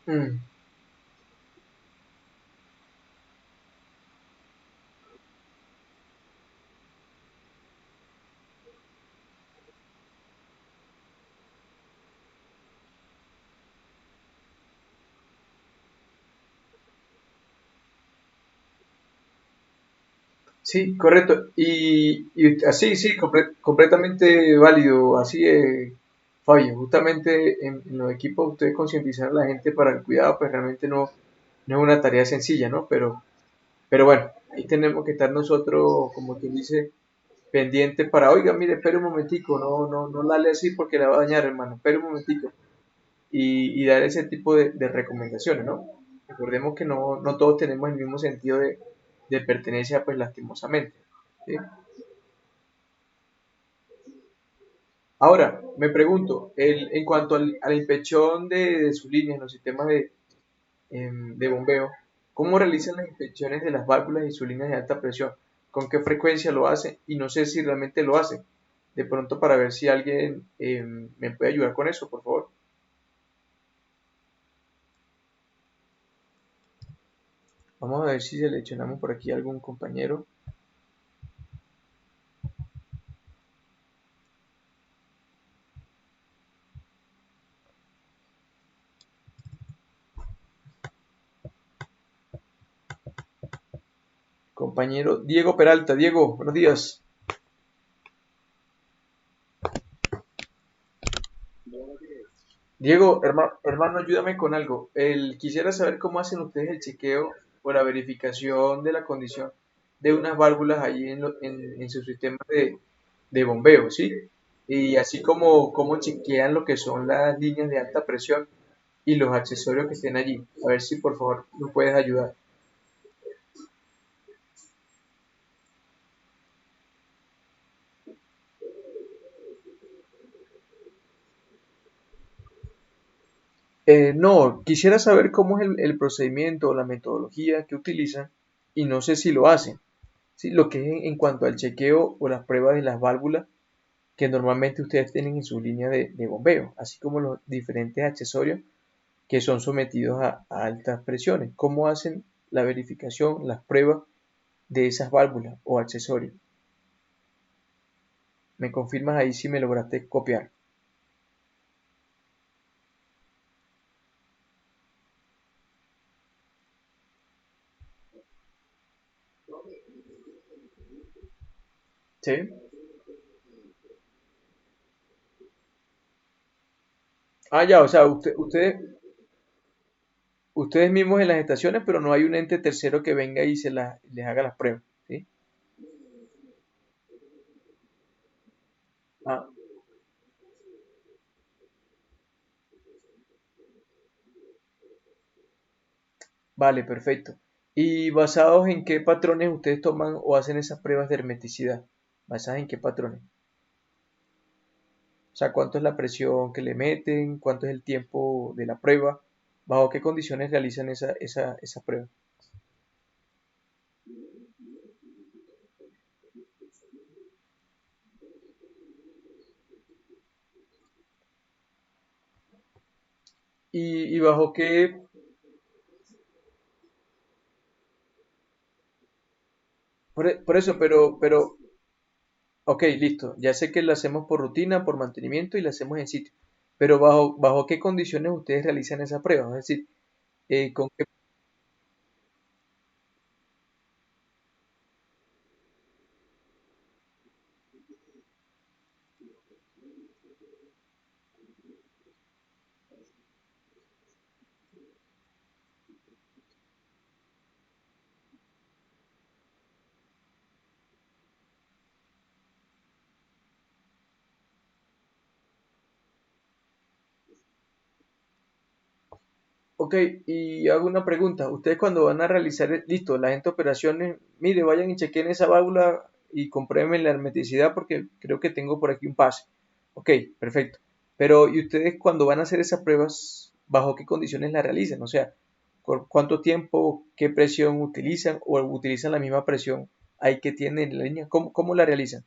Mm. Sí, correcto. Y así, sí, completamente válido. Así, Fabio, justamente en los equipos ustedes concientizar a la gente para el cuidado, pues realmente no es una tarea sencilla, ¿no? Pero bueno, ahí tenemos que estar nosotros, como quien dice, pendientes para, oiga, mire, espere un momentico, no la lea así porque la va a dañar, hermano, espere un momentico. Y dar ese tipo de recomendaciones, ¿no? Recordemos que no todos tenemos el mismo sentido de pertenencia, pues lastimosamente. ¿Sí? Ahora, me pregunto, en cuanto a la inspección de sus líneas en los sistemas de bombeo, ¿cómo realizan las inspecciones de las válvulas y sus líneas de alta presión? ¿Con qué frecuencia lo hacen? Y no sé si realmente lo hacen. De pronto para ver si alguien me puede ayudar con eso, por favor. Vamos a ver si seleccionamos por aquí algún compañero. Compañero Diego Peralta. Diego, buenos días. Diego, hermano, ayúdame con algo. Quisiera saber cómo hacen ustedes el chequeo o la verificación de la condición de unas válvulas ahí en su sistema de bombeo, ¿sí? Y así como cómo chequean lo que son las líneas de alta presión y los accesorios que estén allí. A ver si por favor nos puedes ayudar. No, quisiera saber cómo es el procedimiento o la metodología que utilizan y no sé si lo hacen. Sí, lo que es en cuanto al chequeo o las pruebas de las válvulas que normalmente ustedes tienen en su línea de bombeo, así como los diferentes accesorios que son sometidos a altas presiones. ¿Cómo hacen la verificación, las pruebas de esas válvulas o accesorios? ¿Me confirmas ahí si me lograste copiar? ¿Sí? Ah, ya, o sea, ustedes mismos en las estaciones, pero no hay un ente tercero que venga y les haga las pruebas, ¿sí? Ah, vale, perfecto. ¿Y basados en qué patrones ustedes toman o hacen esas pruebas de hermeticidad? ¿Basadas en qué patrones? O sea, cuánto es la presión que le meten, cuánto es el tiempo de la prueba, bajo qué condiciones realizan esa prueba. Y bajo qué, por eso, ok, listo, ya sé que lo hacemos por rutina, por mantenimiento y lo hacemos en sitio, pero bajo qué condiciones ustedes realizan esa prueba, es decir, con qué. Ok, y hago una pregunta. Ustedes cuando van a realizar, listo, la gente de operaciones, mire, vayan y chequen esa válvula y comprueben la hermeticidad porque creo que tengo por aquí un pase. Ok, perfecto. Pero, ¿y ustedes cuando van a hacer esas pruebas, bajo qué condiciones la realizan? O sea, ¿por cuánto tiempo, qué presión utilizan o utilizan la misma presión ahí que tienen en la línea? ¿Cómo la realizan?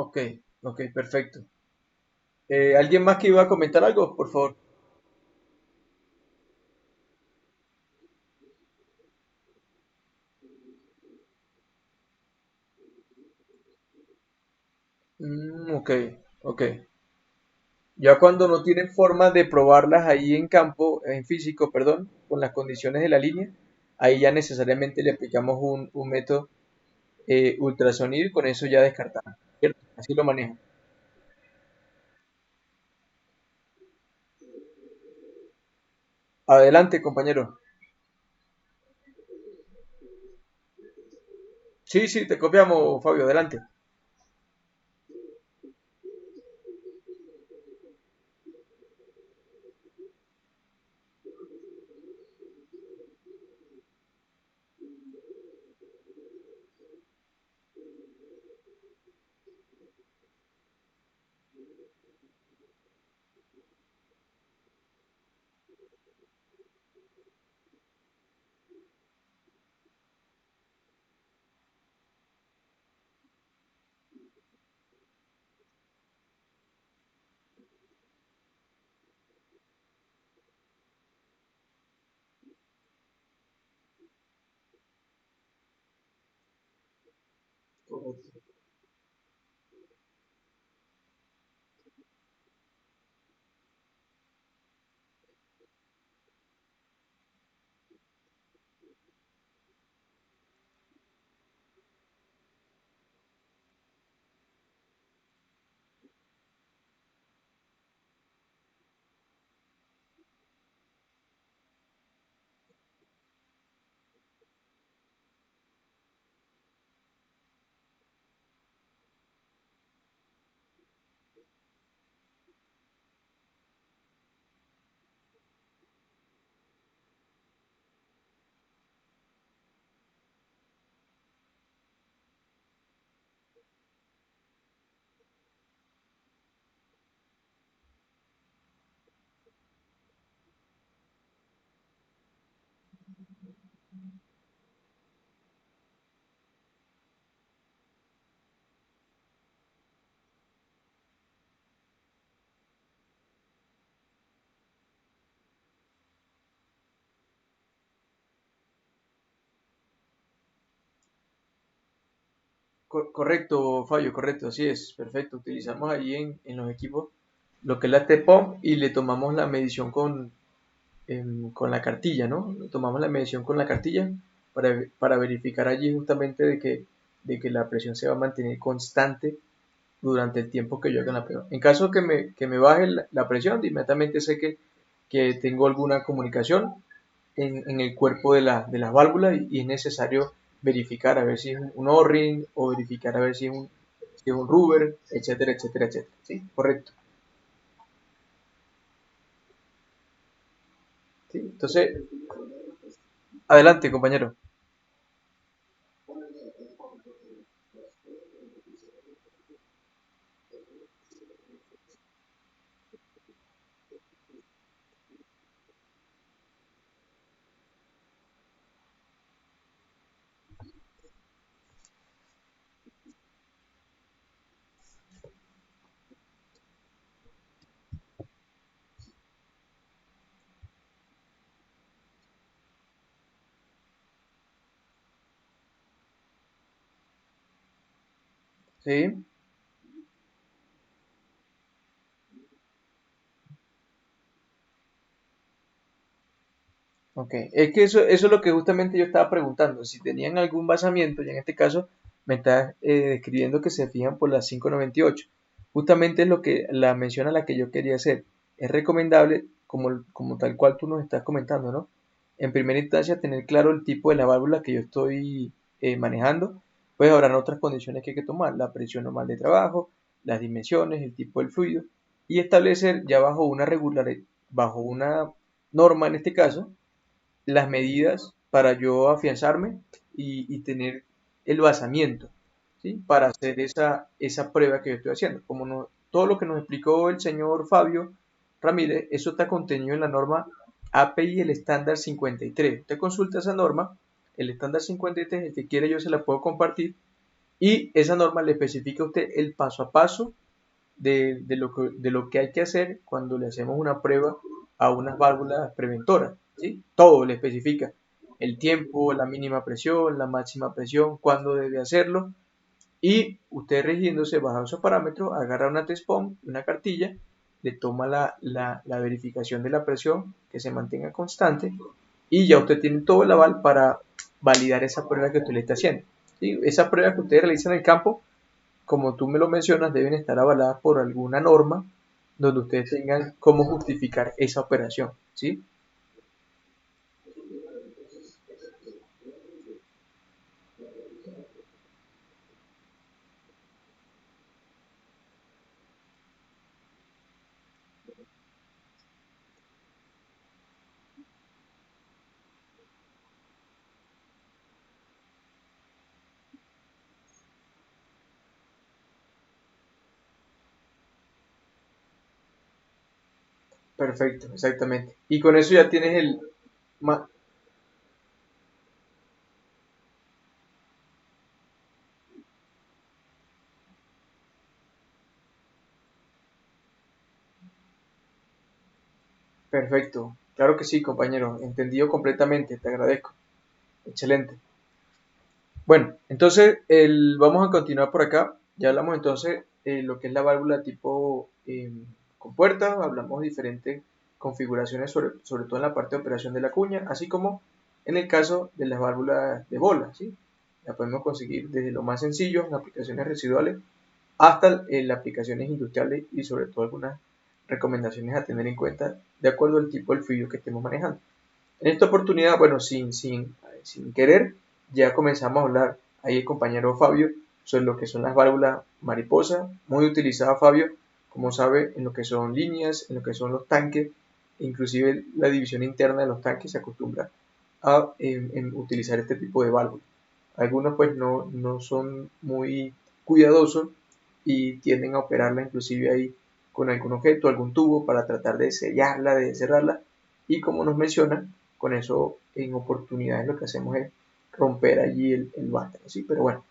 Ok, ok, perfecto. ¿Alguien más que iba a comentar algo? Por favor. Ok, ok. Ya cuando no tienen forma de probarlas ahí en campo, en físico, perdón, con las condiciones de la línea, ahí ya necesariamente le aplicamos un método ultrasonido y con eso ya descartamos, ¿cierto? Así lo manejo. Adelante, compañero. Sí, sí, te copiamos, Fabio, adelante. Correcto. Correcto, Fabio, correcto, así es, perfecto. Utilizamos allí en los equipos lo que es la T-POM y le tomamos la medición con la cartilla, ¿no? Tomamos la medición con la cartilla para verificar allí justamente de que la presión se va a mantener constante durante el tiempo que yo haga la prueba. En caso que me baje la presión, inmediatamente sé que tengo alguna comunicación en el cuerpo de las válvulas y es necesario verificar a ver si es un O-ring o verificar a ver si es un rubber, etcétera, etcétera, etcétera. ¿Sí? Correcto. ¿Sí? Entonces, adelante, compañero. ¿Sí? Ok, es que eso es lo que justamente yo estaba preguntando, si tenían algún basamiento, y en este caso me está describiendo que se fijan por las 598. Justamente es lo que la mención a la que yo quería hacer. Es recomendable, como tal cual tú nos estás comentando, ¿no? En primera instancia, tener claro el tipo de la válvula que yo estoy manejando, pues habrán otras condiciones que hay que tomar, la presión normal de trabajo, las dimensiones, el tipo del fluido, y establecer ya bajo una norma en este caso, las medidas para yo afianzarme y tener el basamiento, ¿sí? Para hacer esa prueba que yo estoy haciendo. Como no, todo lo que nos explicó el señor Fabio Ramírez, eso está contenido en la norma API, el estándar 53. Usted consulta esa norma, el estándar 53, el que quiere yo se la puedo compartir y esa norma le especifica a usted el paso a paso de lo que hay que hacer cuando le hacemos una prueba a unas válvulas preventoras, ¿sí? Todo le especifica, el tiempo, la mínima presión, la máxima presión, cuándo debe hacerlo, y usted rigiéndose bajo esos parámetros, agarra una test pump, una cartilla, le toma la verificación de la presión, que se mantenga constante, y ya usted tiene todo el aval para validar esa prueba que usted le está haciendo, ¿sí? Esas pruebas que usted realiza en el campo, como tú me lo mencionas, deben estar avaladas por alguna norma donde ustedes tengan cómo justificar esa operación, ¿sí? Perfecto, exactamente. Y con eso ya tienes el... Perfecto. Claro que sí, compañero. Entendido completamente. Te agradezco. Excelente. Bueno, entonces vamos a continuar por acá. Ya hablamos entonces lo que es la válvula tipo compuerta, hablamos de diferentes configuraciones, sobre todo en la parte de operación de la cuña, así como en el caso de las válvulas de bola, ¿sí? La podemos conseguir desde lo más sencillo, en aplicaciones residuales, hasta aplicaciones industriales y sobre todo algunas recomendaciones a tener en cuenta de acuerdo al tipo de fluido que estemos manejando. En esta oportunidad, bueno, sin querer, ya comenzamos a hablar ahí el compañero Fabio sobre lo que son las válvulas mariposa, muy utilizada Fabio, como sabe, en lo que son líneas, en lo que son los tanques, inclusive la división interna de los tanques se acostumbra a utilizar este tipo de válvulas. Algunos pues no son muy cuidadosos y tienden a operarla inclusive ahí con algún objeto, algún tubo para tratar de sellarla, de cerrarla, y como nos menciona, con eso en oportunidades lo que hacemos es romper allí el vástago, ¿sí? Pero bueno,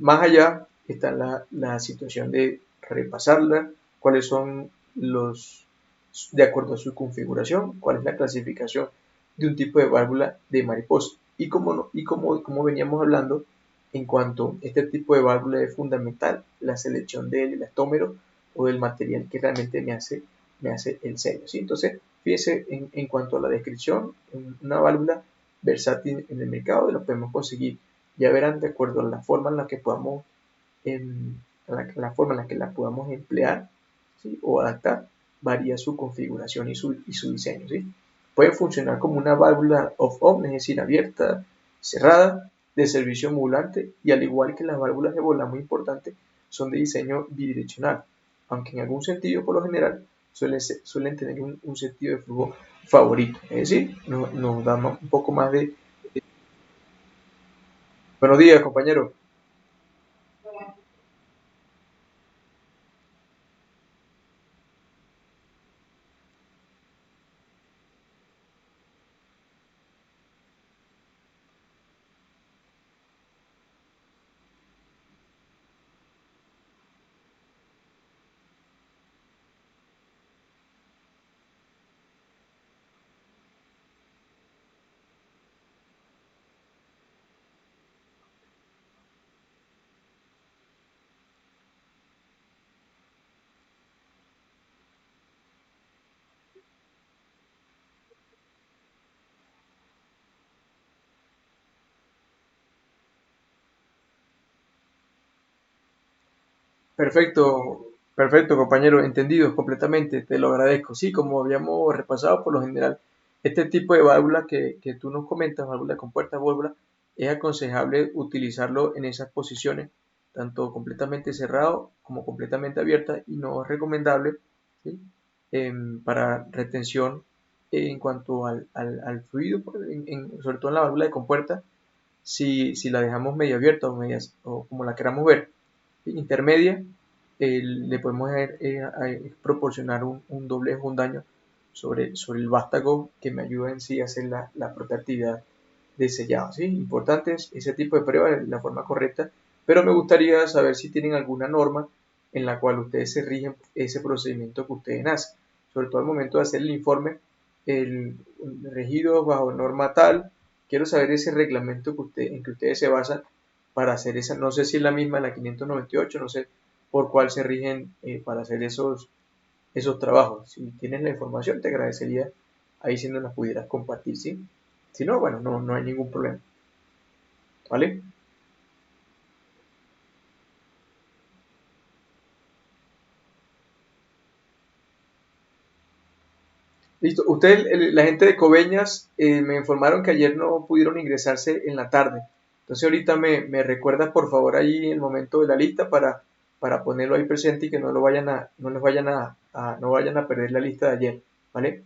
más allá está la situación de repasarla, cuáles son de acuerdo a su configuración, cuál es la clasificación de un tipo de válvula de mariposa. Y como veníamos hablando, en cuanto a este tipo de válvula es fundamental la selección del elastómero o del material que realmente me hace el sello, ¿sí? Entonces, fíjense en cuanto a la descripción, una válvula versátil en el mercado, lo podemos conseguir, ya verán, de acuerdo a la forma en la que podamos, la forma en la que la podamos emplear, ¿sí? O adaptar, varía su configuración y su diseño, ¿sí? Puede funcionar como una válvula off-on, es decir, abierta, cerrada, de servicio ambulante, y al igual que las válvulas de bola, muy importante, son de diseño bidireccional, aunque en algún sentido, por lo general, suelen tener un sentido de flujo favorito, es decir, nos da un poco más de... Buenos días, compañero. Perfecto, perfecto, compañero, entendido completamente, te lo agradezco. Sí, como habíamos repasado, por lo general, este tipo de válvula que tú nos comentas, válvula con puerta válvula, es aconsejable utilizarlo en esas posiciones, tanto completamente cerrado como completamente abierta, y no es recomendable, ¿sí? Para retención en cuanto al fluido, pues, sobre todo en la válvula de compuerta, si la dejamos medio abierta o como la queramos ver, intermedia, le podemos proporcionar un doblez o un daño sobre el vástago que me ayuda en sí a hacer la propia actividad de sellado, ¿sí? Importante es ese tipo de prueba, la forma correcta pero me gustaría saber si tienen alguna norma en la cual ustedes se rigen ese procedimiento que ustedes hacen, sobre todo al momento de hacer el informe, el regido bajo norma tal. Quiero saber ese reglamento en que ustedes se basan para hacer esa, no sé si es la misma, la 598, no sé por cuál se rigen para hacer esos trabajos. Si tienes la información, te agradecería ahí si nos la pudieras compartir, ¿sí? Si no, bueno, no hay ningún problema, ¿vale? Listo. Usted, la gente de Coveñas, me informaron que ayer no pudieron ingresarse en la tarde. Entonces ahorita me recuerdas por favor ahí el momento de la lista para ponerlo ahí presente y que no lo vayan no les vayan no vayan a perder la lista de ayer, ¿vale?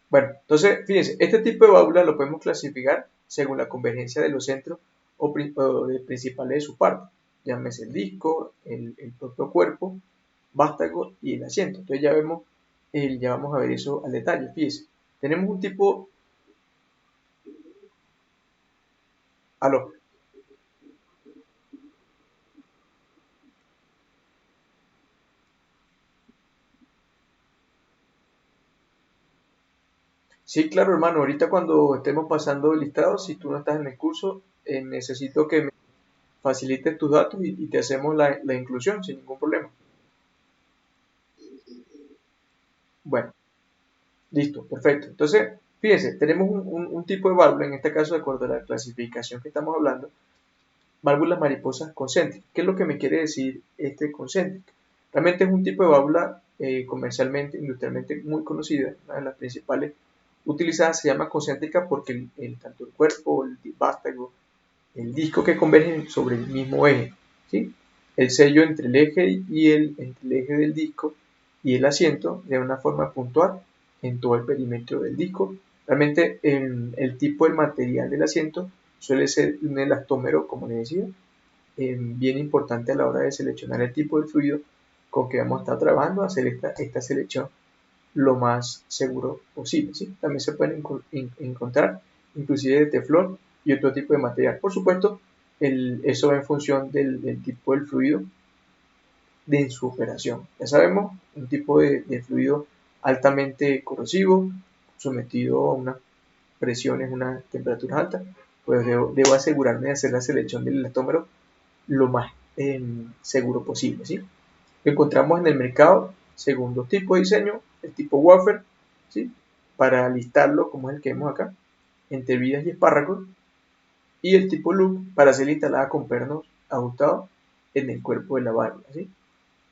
Bueno, entonces, fíjense, este tipo de válvula lo podemos clasificar según la convergencia de los centros o de principales de su parte. Llámese el disco, el propio cuerpo, vástago y el asiento. Entonces ya vemos, ya vamos a ver eso al detalle. Fíjense, tenemos un tipo, aló, sí, claro, hermano, ahorita cuando estemos pasando el listado, si tú no estás en el curso, necesito que me facilites tus datos y te hacemos la inclusión sin ningún problema. Bueno, listo, perfecto. Entonces, fíjense, tenemos un tipo de válvula, en este caso, de acuerdo a la clasificación que estamos hablando, válvulas mariposas concéntricas. ¿Qué es lo que me quiere decir este concéntrico? Realmente es un tipo de válvula comercialmente, industrialmente muy conocida, una de las principales utilizadas se llama concéntrica porque tanto el cuerpo, el vástago, el disco que convergen sobre el mismo eje, ¿sí? El sello entre el eje entre el eje del disco y el asiento de una forma puntual en todo el perímetro del disco. Realmente el tipo del material del asiento suele ser un elastómero, como les decía, bien importante a la hora de seleccionar el tipo de fluido con que vamos a estar trabajando, hacer esta selección lo más seguro posible, ¿sí? También se pueden encontrar inclusive de teflón y otro tipo de material. Por supuesto, eso va en función del tipo del fluido de su operación. Ya sabemos, un tipo de fluido altamente corrosivo, sometido a unas presiones, unas temperaturas altas, pues debo asegurarme de hacer la selección del elastómero lo más seguro posible, ¿sí? Lo encontramos en el mercado según dos tipos de diseño, el tipo wafer, ¿sí? Para listarlo, como es el que vemos acá, entre vidas y espárragos, y el tipo loop para ser instalada con pernos ajustados en el cuerpo de la válvula, ¿sí?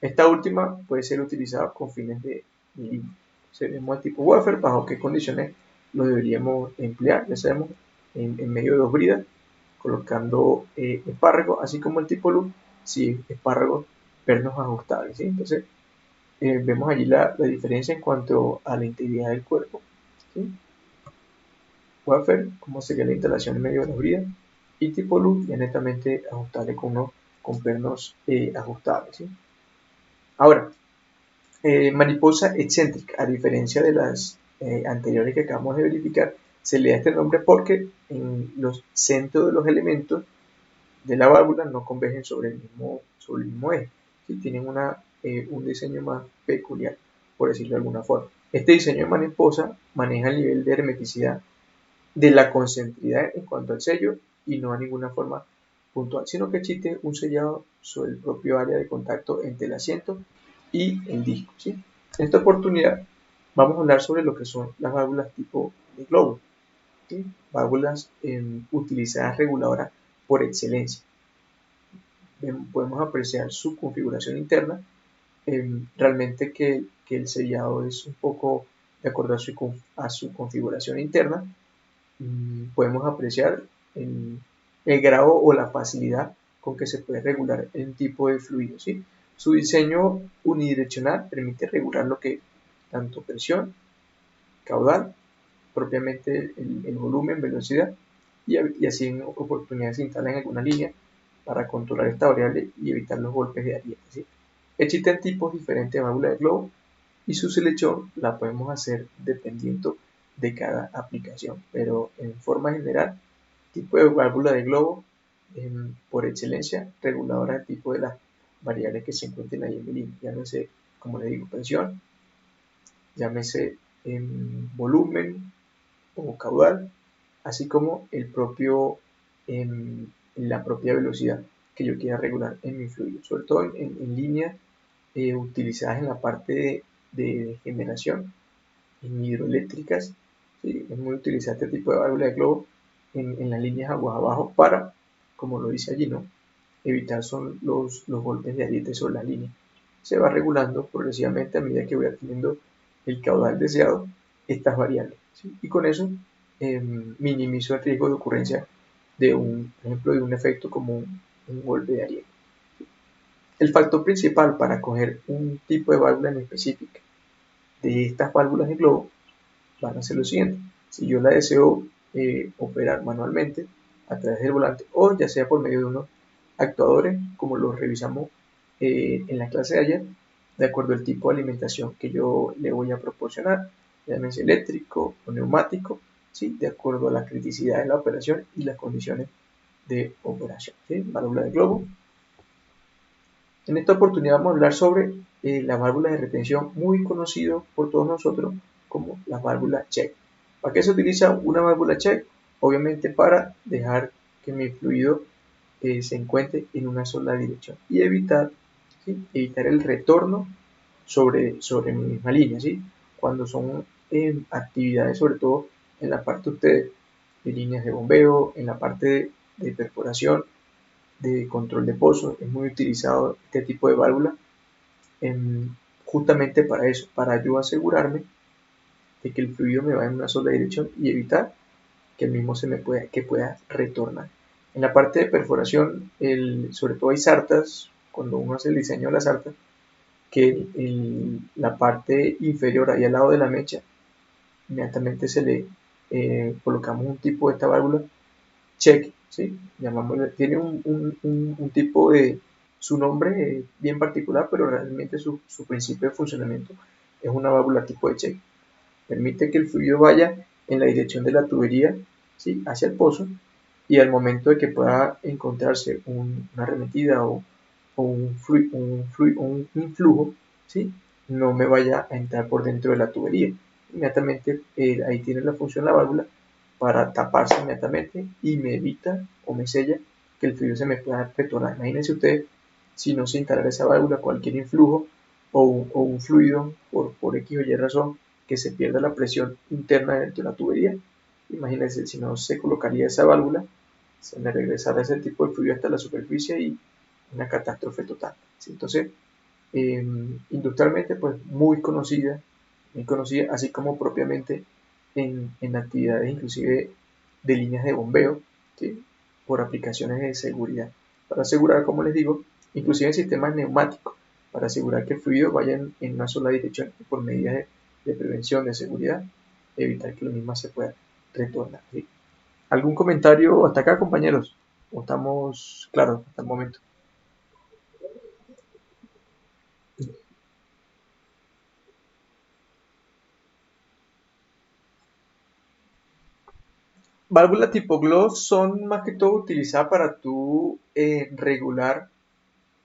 Esta última puede ser utilizada con fines de limpio. Vemos el tipo wafer, bajo qué condiciones lo deberíamos emplear, ya sabemos, en medio de dos bridas, colocando espárragos, así como el tipo loop, si es espárragos, pernos ajustables, ¿sí? Entonces, vemos allí la diferencia en cuanto a la integridad del cuerpo, ¿sí? Wafer, como sería la instalación en medio de la brida, y tipo loop, ya netamente ajustable con pernos ajustables, ¿sí? Ahora, mariposa excéntrica, a diferencia de las anteriores que acabamos de verificar, se le da este nombre porque en los centros de los elementos de la válvula no convergen sobre el mismo eje, ¿sí? Tienen un diseño más peculiar, por decirlo de alguna forma. Este diseño de mariposa maneja el nivel de hermeticidad de la concentricidad en cuanto al sello y no a ninguna forma puntual, sino que existe un sellado sobre el propio área de contacto entre el asiento y el disco, ¿sí? En esta oportunidad vamos a hablar sobre lo que son las válvulas tipo de globo, ¿sí? Válvulas utilizadas reguladoras por excelencia. Podemos apreciar su configuración interna, realmente que el sellado es un poco de acuerdo a su configuración interna. Podemos apreciar el grado o la facilidad con que se puede regular el tipo de fluido, ¿sí? Su diseño unidireccional permite regular lo que tanto presión, caudal, propiamente el volumen, velocidad, y así en oportunidades se instala en alguna línea para controlar esta variable y evitar los golpes de ariete, ¿sí? Existen tipos diferentes de válvula de globo y su selección la podemos hacer dependiendo de cada aplicación, pero en forma general, tipo de válvula de globo por excelencia reguladora de tipo de las variables que se encuentren ahí en mi línea. Llámese, como le digo, presión, llámese volumen o caudal, así como la propia velocidad que yo quiera regular en mi fluido, sobre todo en líneas utilizadas en la parte de generación, en hidroeléctricas. ¿Sí? Es muy utilizado este tipo de válvula de globo en las líneas aguas abajo para, como lo dice allí, ¿no? Evitar son los golpes de ariete sobre la línea. Se va regulando progresivamente a medida que voy teniendo el caudal deseado estas variables. ¿Sí? Y con eso minimizo el riesgo de ocurrencia de por ejemplo, de un efecto como un golpe de ariete. El factor principal para coger un tipo de válvula en específica de estas válvulas de globo van a ser lo siguiente. Si yo la deseo operar manualmente a través del volante o ya sea por medio de unos actuadores, como los revisamos en la clase de ayer, de acuerdo al tipo de alimentación que yo le voy a proporcionar, llámese eléctrico o neumático, ¿sí? De acuerdo a la criticidad de la operación y las condiciones de operación. ¿Sí? Válvula de globo. En esta oportunidad vamos a hablar sobre la válvula de retención, muy conocido por todos nosotros como la válvula check. ¿Para qué se utiliza una válvula check? Obviamente para dejar que mi fluido se encuentre en una sola dirección y evitar, ¿sí? Evitar el retorno sobre mi misma línea. ¿Sí? Cuando son actividades, sobre todo en la parte de líneas de bombeo, en la parte de perforación, de control de pozo, es muy utilizado este tipo de válvula justamente para eso, para yo asegurarme de que el fluido me va en una sola dirección y evitar que el mismo pueda retornar. En la parte de perforación, sobre todo hay sartas, cuando uno hace el diseño de la sarta, que la parte inferior, ahí al lado de la mecha, inmediatamente se le colocamos un tipo de esta válvula check, ¿sí? Tiene un tipo de, su nombre bien particular, pero realmente su principio de funcionamiento es una válvula tipo de check. Permite que el fluido vaya en la dirección de la tubería, ¿sí? Hacia el pozo, y al momento de que pueda encontrarse una arremetida o un influjo, ¿sí? No me vaya a entrar por dentro de la tubería. Inmediatamente ahí tiene la función la válvula para taparse inmediatamente y me evita o me sella que el fluido se me pueda retornar. Imagínense ustedes si no se instalara esa válvula, cualquier influjo o un fluido por X o Y razón que se pierda la presión interna dentro de la tubería. Imagínense si no se colocaría esa válvula, se me regresara ese tipo de fluido hasta la superficie y una catástrofe total. ¿Sí? Entonces, industrialmente, pues muy conocida, así como propiamente en actividades inclusive de líneas de bombeo, ¿sí? Por aplicaciones de seguridad, para asegurar, como les digo, inclusive en sistemas neumáticos, para asegurar que el fluido vaya en una sola dirección y por medidas de prevención de seguridad, evitar que lo mismo se pueda retornar. ¿Sí? ¿Algún comentario hasta acá, compañeros? ¿O estamos claros hasta el momento? Válvulas tipo gloss son más que todo utilizadas para tú regular,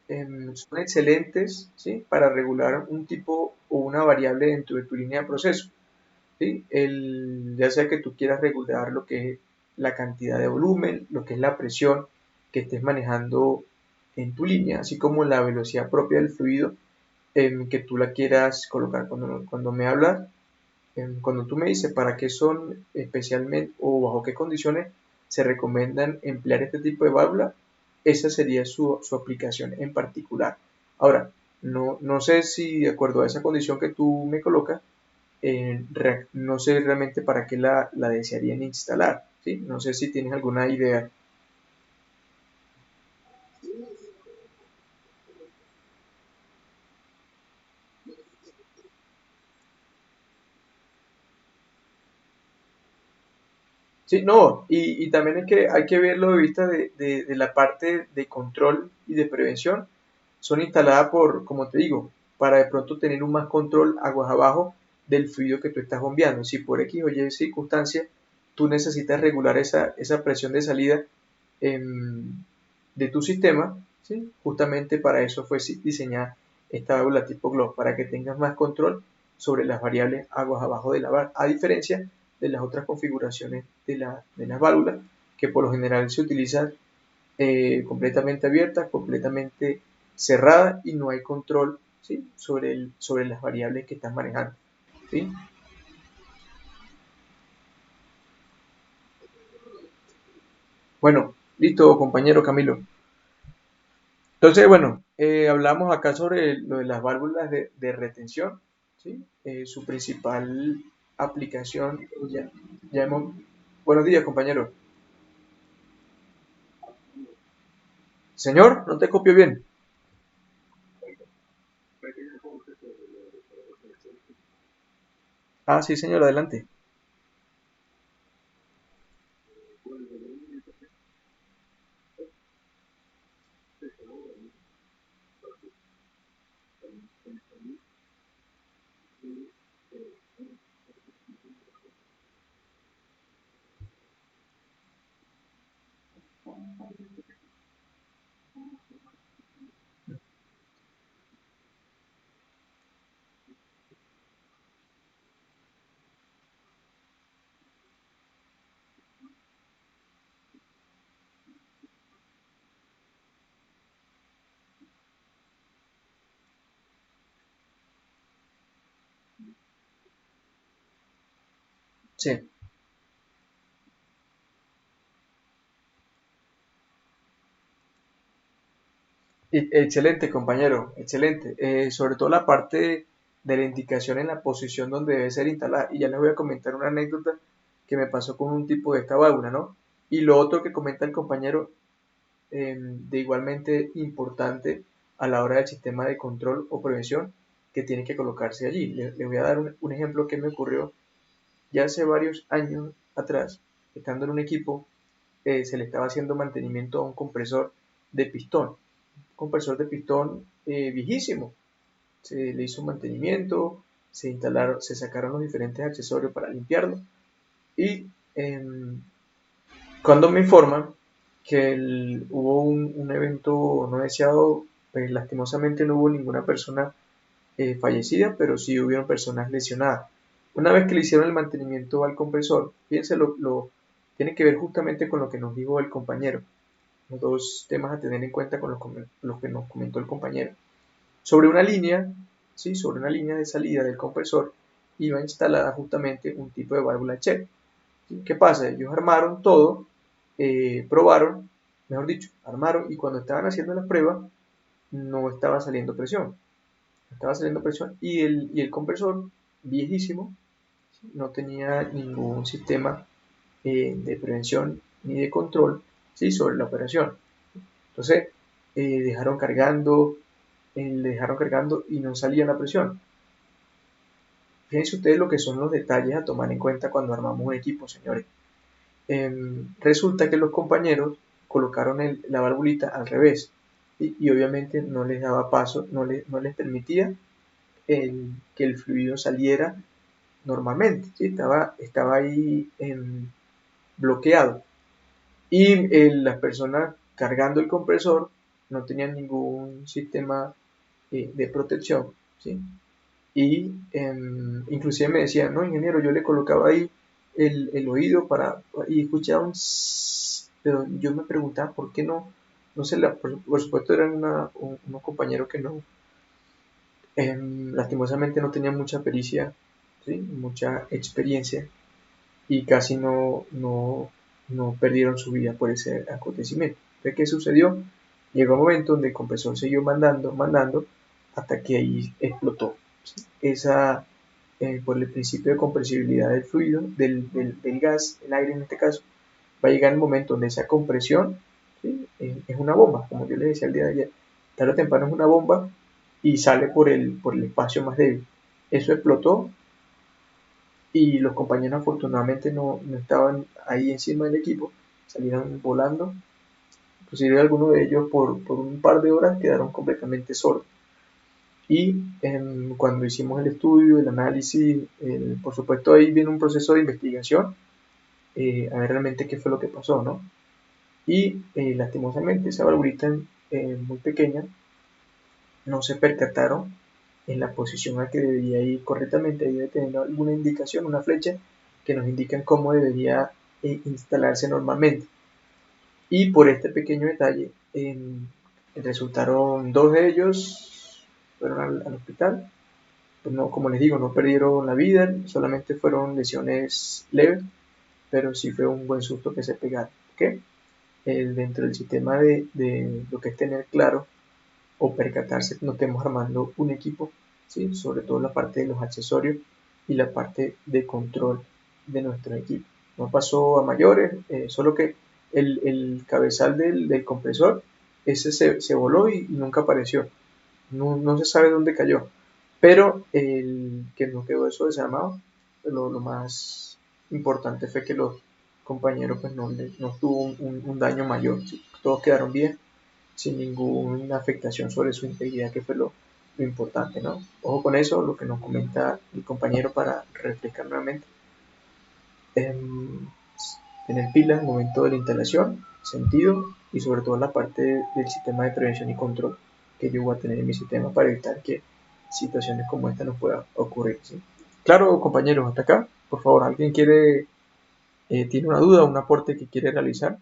son excelentes, ¿sí? Para regular un tipo o una variable dentro de tu línea de proceso. ¿Sí? Ya sea que tú quieras regular lo que es la cantidad de volumen, lo que es la presión que estés manejando en tu línea, así como la velocidad propia del fluido que tú la quieras colocar. Cuando me hablas, cuando tú me dices para qué son especialmente o bajo qué condiciones se recomiendan emplear este tipo de válvula, esa sería su aplicación en particular. Ahora, no sé si de acuerdo a esa condición que tú me colocas, no sé realmente para qué la desearían instalar, ¿sí? No sé si tienes alguna idea. Sí, no, y también es que hay que verlo de vista de la parte de control y de prevención. Son instaladas como te digo, para de pronto tener un más control aguas abajo del fluido que tú estás bombeando. Si por X o Y circunstancia tú necesitas regular esa presión de salida, de tu sistema, ¿sí? Justamente para eso fue diseñada esta válvula tipo GLOS, para que tengas más control sobre las variables aguas abajo de la válvula, a diferencia de las otras configuraciones de las válvulas, que por lo general se utilizan completamente abiertas, completamente cerradas y no hay control, ¿sí? sobre las variables que estás manejando, ¿sí? Bueno, listo, compañero Camilo. Entonces, bueno, hablamos acá sobre lo de las válvulas de retención, ¿sí? Su principal aplicación, ya hemos... Buenos días, compañero. Señor, no te copio bien. Ah, sí, señor, adelante. Sí, excelente, compañero, excelente. Sobre todo la parte de la indicación en la posición donde debe ser instalada. Y ya les voy a comentar una anécdota que me pasó con un tipo de esta válvula, ¿no? Y lo otro que comenta el compañero, de igualmente importante a la hora del sistema de control o prevención que tiene que colocarse allí. Les voy a dar un ejemplo que me ocurrió ya hace varios años atrás, estando en un equipo, se le estaba haciendo mantenimiento a un compresor de pistón viejísimo. Se le hizo mantenimiento, se sacaron los diferentes accesorios para limpiarlo y cuando me informan que hubo un evento no deseado, lastimosamente no hubo ninguna persona fallecida, pero sí hubieron personas lesionadas. Una vez que le hicieron el mantenimiento al compresor, fíjense, tiene que ver justamente con lo que nos dijo el compañero, los dos temas a tener en cuenta con los que nos comentó el compañero. Sobre una línea, ¿sí? Sobre una línea de salida del compresor iba instalada justamente un tipo de válvula check. ¿Sí? ¿Qué pasa? Ellos armaron todo, probaron, mejor dicho, armaron y cuando estaban haciendo las pruebas no estaba saliendo presión. No estaba saliendo presión y el compresor, viejísimo, no tenía ningún sistema de prevención ni de control, ¿sí? Sobre la operación. Entonces, le dejaron cargando y no salía la presión. Fíjense ustedes lo que son los detalles a tomar en cuenta cuando armamos un equipo, señores. Resulta que los compañeros colocaron la valvulita al revés y obviamente no les daba paso, no les permitía que el fluido saliera normalmente, ¿sí? Estaba ahí bloqueado y las personas cargando el compresor no tenían ningún sistema de protección, ¿sí? Y inclusive me decían, no, ingeniero, yo le colocaba ahí el oído y escuchaba un sss, pero yo me preguntaba por qué no se la, por supuesto eran unos compañeros que no, lastimosamente no tenían mucha pericia, ¿sí? Mucha experiencia y casi no perdieron su vida por ese acontecimiento. Entonces, ¿qué sucedió? Llegó un momento donde el compresor siguió mandando, hasta que ahí explotó. ¿Sí? Por el principio de compresibilidad del fluido, del gas, el aire en este caso, va a llegar el momento donde esa compresión, ¿sí? Es una bomba, como yo les decía el día de ayer, tarde o temprano es una bomba y sale por el espacio más débil. Eso explotó y los compañeros afortunadamente no estaban ahí encima del equipo, salieron volando, inclusive algunos de ellos por un par de horas quedaron completamente sordos. Y cuando hicimos el estudio, el análisis, por supuesto ahí viene un proceso de investigación, a ver realmente qué fue lo que pasó, ¿no? y lastimosamente esa valvulita muy pequeña no se percataron en la posición a que debería ir correctamente. Debe tener alguna indicación, una flecha que nos indica cómo debería instalarse normalmente. Y por este pequeño detalle, resultaron dos de ellos, fueron al hospital. Pues no, como les digo, no perdieron la vida, solamente fueron lesiones leves, pero sí fue un buen susto que se pegaron. ¿Okay? Dentro del sistema de lo que es tener claro o percatarse que no estemos armando un equipo, ¿sí? Sobre todo la parte de los accesorios y la parte de control de nuestro equipo. No pasó a mayores, solo que el cabezal del compresor, ese se voló y nunca apareció. No se sabe dónde cayó, pero el que no quedó eso desarmado, lo más importante fue que los compañeros pues no tuvo un daño mayor, ¿sí? Todos quedaron bien sin ninguna afectación sobre su integridad, que fue lo importante, ¿no? Ojo con eso, lo que nos comenta el compañero para refrescar nuevamente. Tener pilas en el momento de la instalación, sentido y sobre todo la parte del sistema de prevención y control que yo voy a tener en mi sistema para evitar que situaciones como esta nos puedan ocurrir, ¿sí? Claro, compañeros, hasta acá. Por favor, ¿alguien tiene una duda, un aporte que quiere realizar?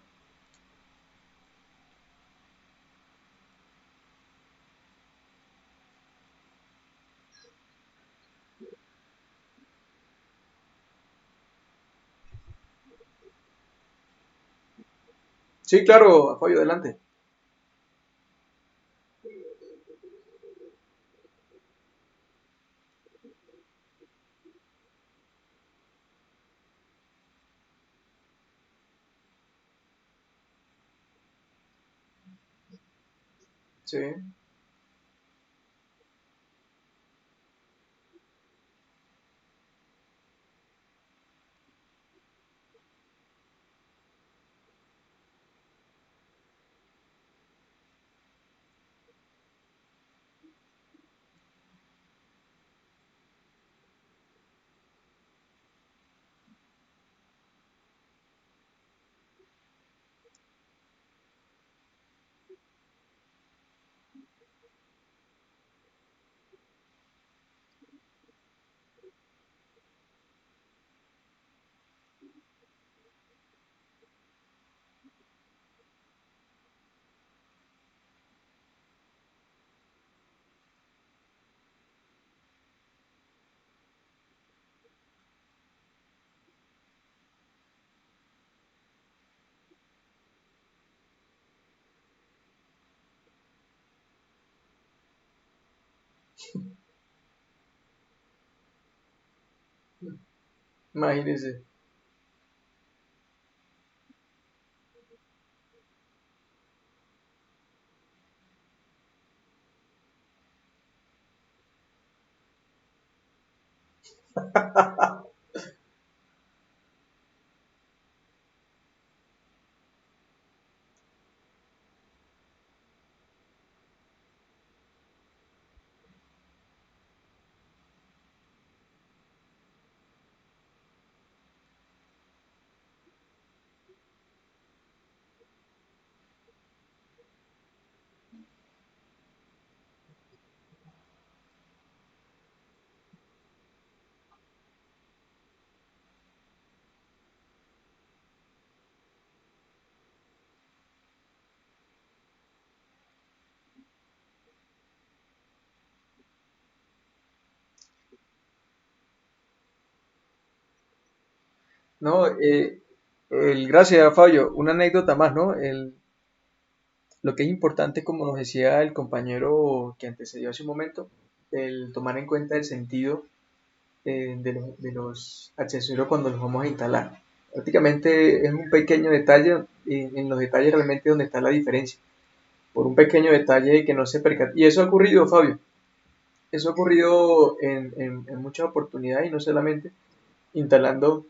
Sí, claro, Fabio, adelante. Sí. Imagínense. No, gracias, Fabio. Una anécdota más, ¿no? Lo que es importante, como nos decía el compañero que antecedió hace un momento, el tomar en cuenta el sentido de los accesorios cuando los vamos a instalar. Prácticamente es un pequeño detalle, en los detalles realmente donde está la diferencia. Por un pequeño detalle que no se percata. Y eso ha ocurrido, Fabio. Eso ha ocurrido en muchas oportunidades y no solamente instalando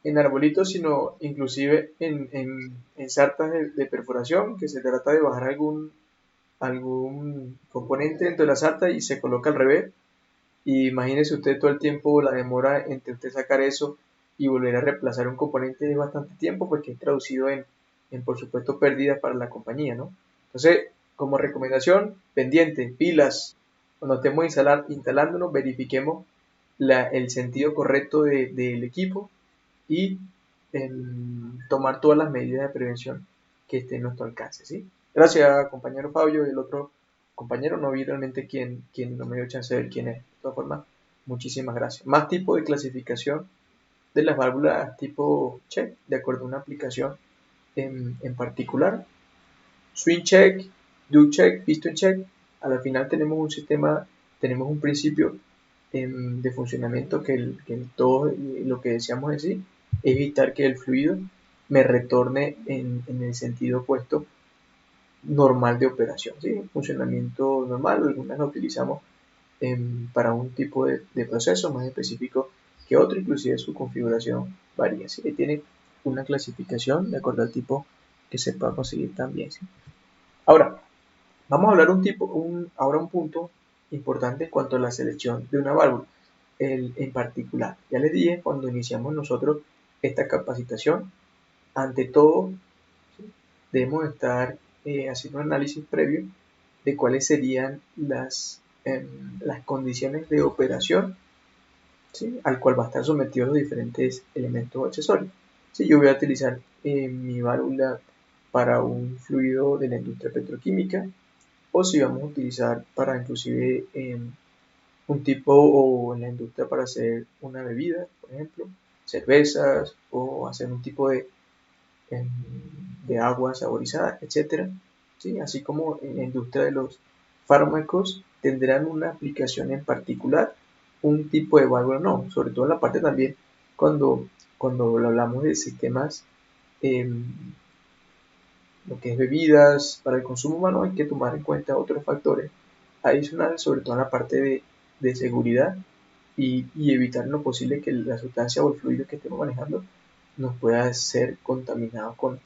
en arbolitos, sino inclusive en sartas de perforación, que se trata de bajar algún componente dentro de la sarta y se coloca al revés. Y imagínese usted todo el tiempo, la demora entre usted sacar eso y volver a reemplazar un componente es bastante tiempo, porque es traducido por supuesto, pérdidas para la compañía, ¿no? Entonces, como recomendación, pendiente, pilas, cuando estemos instalándonos, verifiquemos el sentido correcto del equipo y tomar todas las medidas de prevención que estén a nuestro alcance, ¿sí? Gracias, compañero Fabio, y el otro compañero, no vi realmente quién no me dio chance de ver quién es. De todas formas, muchísimas gracias. Más tipo de clasificación de las válvulas tipo check, de acuerdo a una aplicación en particular. Swing check, do check, piston check. A la final tenemos un sistema, tenemos un principio de funcionamiento que todo lo que deseamos decir es evitar que el fluido me retorne en el sentido opuesto normal de operación, ¿sí? Funcionamiento normal, algunas lo utilizamos para un tipo de proceso más específico que otro, inclusive su configuración varía, ¿sí? Que tiene una clasificación de acuerdo al tipo que se pueda conseguir también, ¿sí? Ahora, vamos a hablar ahora un punto importante en cuanto a la selección de una válvula en particular. Ya les dije cuando iniciamos nosotros esta capacitación, ante todo, ¿sí? Debemos estar haciendo un análisis previo de cuáles serían las condiciones de operación, ¿sí? Al cual va a estar sometidos los diferentes elementos o accesorios. Si yo voy a utilizar mi válvula para un fluido de la industria petroquímica, o si vamos a utilizar para inclusive un tipo o en la industria para hacer una bebida, por ejemplo, cervezas o hacer un tipo em, de agua saborizada, etcétera, ¿sí? Así como en la industria de los fármacos tendrán una aplicación en particular, un tipo de válvula no, sobre todo en la parte también cuando hablamos de sistemas, em, lo que es bebidas para el consumo humano, hay que tomar en cuenta otros factores adicionales, sobre todo en la parte de seguridad y evitar en lo posible que la sustancia o el fluido que estemos manejando nos pueda ser contaminado con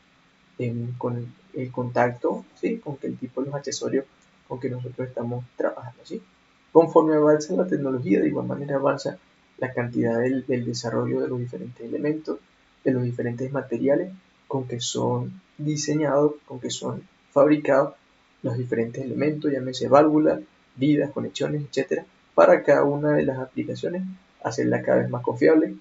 el contacto, ¿sí? Con el tipo de los accesorios con que nosotros estamos trabajando, ¿sí? Conforme avanza la tecnología, de igual manera avanza la cantidad del desarrollo de los diferentes elementos, de los diferentes materiales con que son diseñados, con que son fabricados los diferentes elementos, llámese válvulas, vidas, conexiones, etcétera, para cada una de las aplicaciones hacerla cada vez más confiable,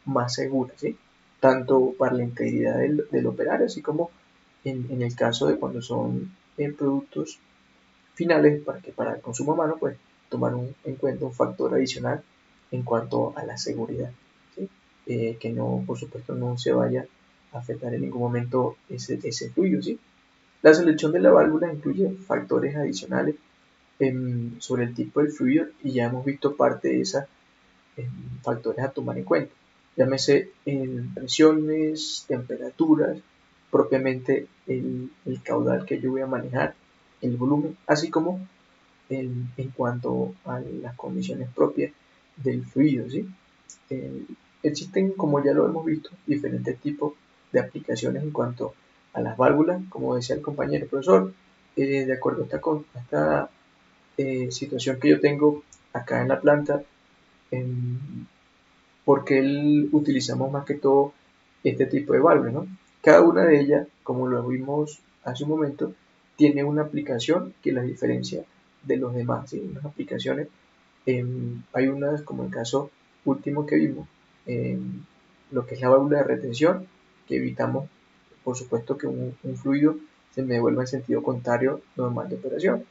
más segura, ¿sí? Tanto para la integridad del operario, así como en el caso de cuando son productos finales para que para el consumo humano, pues tomar en cuenta un factor adicional en cuanto a la seguridad, ¿sí? Que no, por supuesto, no se vaya a afectar en ningún momento ese fluido, ¿sí? La selección de la válvula incluye factores adicionales sobre el tipo del fluido y ya hemos visto parte de esos factores a tomar en cuenta. Llámese en presiones, temperaturas, propiamente el caudal que yo voy a manejar, el volumen, así como en cuanto a las condiciones propias del fluido, ¿sí? Eh, Existen, como ya lo hemos visto, diferentes tipos de aplicaciones en cuanto a las válvulas, como decía el compañero profesor, de acuerdo a esta situación que yo tengo acá en la planta, porque utilizamos más que todo este tipo de válvulas, ¿no? Cada una de ellas, como lo vimos hace un momento, tiene una aplicación que las diferencia de los demás, ¿sí? Unas aplicaciones, hay unas, como el caso último que vimos, lo que es la válvula de retención, que evitamos, por supuesto, que un fluido se me devuelva en sentido contrario normal de operación.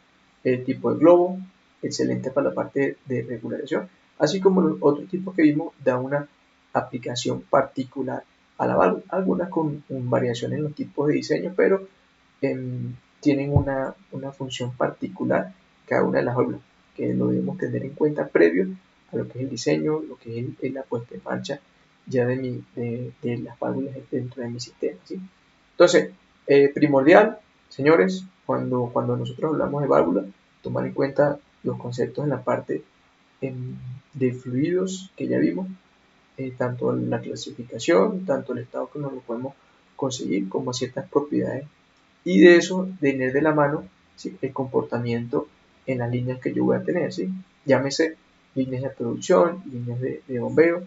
El tipo de globo, excelente para la parte de regularización, así como los otros tipos que vimos, da una aplicación particular a la válvula, algunas con variaciones en los tipos de diseño, pero tienen una función particular cada una de las válvulas, que lo debemos tener en cuenta previo a lo que es el diseño, lo que es la puesta en marcha ya de las válvulas dentro de mi sistema, ¿sí? Entonces, primordial, señores, cuando nosotros hablamos de válvulas, tomar en cuenta los conceptos en la parte de fluidos que ya vimos, tanto la clasificación, tanto el estado que nos lo podemos conseguir, como ciertas propiedades, y de eso tener de la mano, ¿sí? El comportamiento en las líneas que yo voy a tener, ¿sí? Llámese líneas de producción, líneas de bombeo,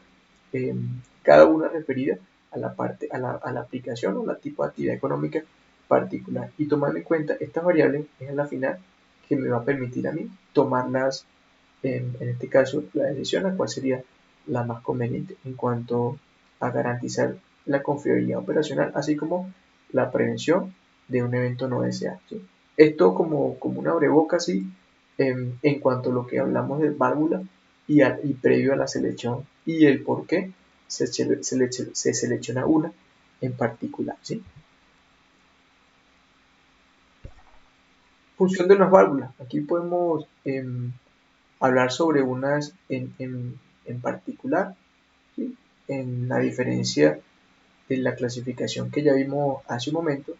cada una referida a la aplicación o la tipo de actividad económica particular. Y tomando en cuenta estas variables es la final que me va a permitir a mí tomarlas, en este caso, la decisión a cuál sería la más conveniente en cuanto a garantizar la confiabilidad operacional, así como la prevención de un evento no deseado, ¿sí? Esto como una abrebocas, ¿sí? En cuanto a lo que hablamos de válvula y previo a la selección y el por qué se selecciona una en particular, ¿sí? Función de las válvulas. Aquí podemos hablar sobre unas en particular, ¿sí? En la diferencia de la clasificación que ya vimos hace un momento,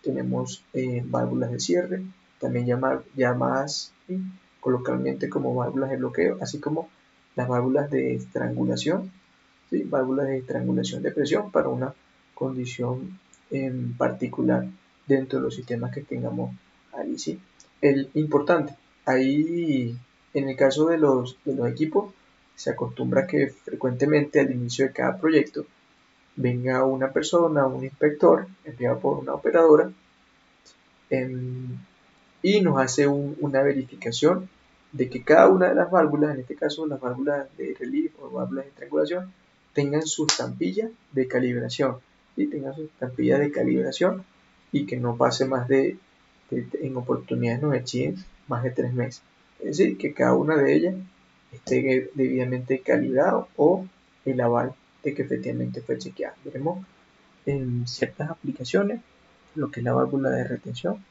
tenemos válvulas de cierre, también llamadas, ¿sí?, coloquialmente como válvulas de bloqueo, así como las válvulas de estrangulación, ¿sí?, válvulas de estrangulación de presión para una condición en particular dentro de los sistemas que tengamos ahí, ¿sí? El importante, ahí en el caso de los equipos, se acostumbra que frecuentemente al inicio de cada proyecto venga una persona, un inspector, enviado por una operadora, em, y nos hace una verificación de que cada una de las válvulas, en este caso las válvulas de relief o válvulas de estrangulación, tengan su estampilla de calibración, ¿sí? Tengan su estampilla de calibración y que no pase más en oportunidades nos exigen más de 3 meses. Es decir, que cada una de ellas esté debidamente calibrado o el aval de que efectivamente fue chequeado. Veremos en ciertas aplicaciones lo que es la válvula de retención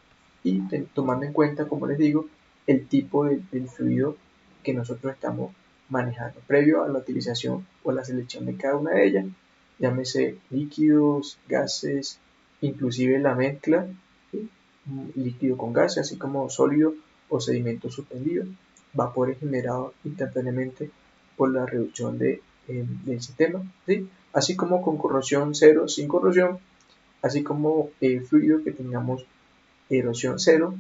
y tomando en cuenta, como les digo, el tipo del fluido que nosotros estamos manejando previo a la utilización o la selección de cada una de ellas, llámese líquidos, gases, inclusive la mezcla, ¿sí?, líquido con gas, así como sólido o sedimento suspendido, vapores generados instantáneamente por la reducción del sistema, ¿sí?, así como con corrosión cero, sin corrosión, así como fluido que tengamos erosión cero,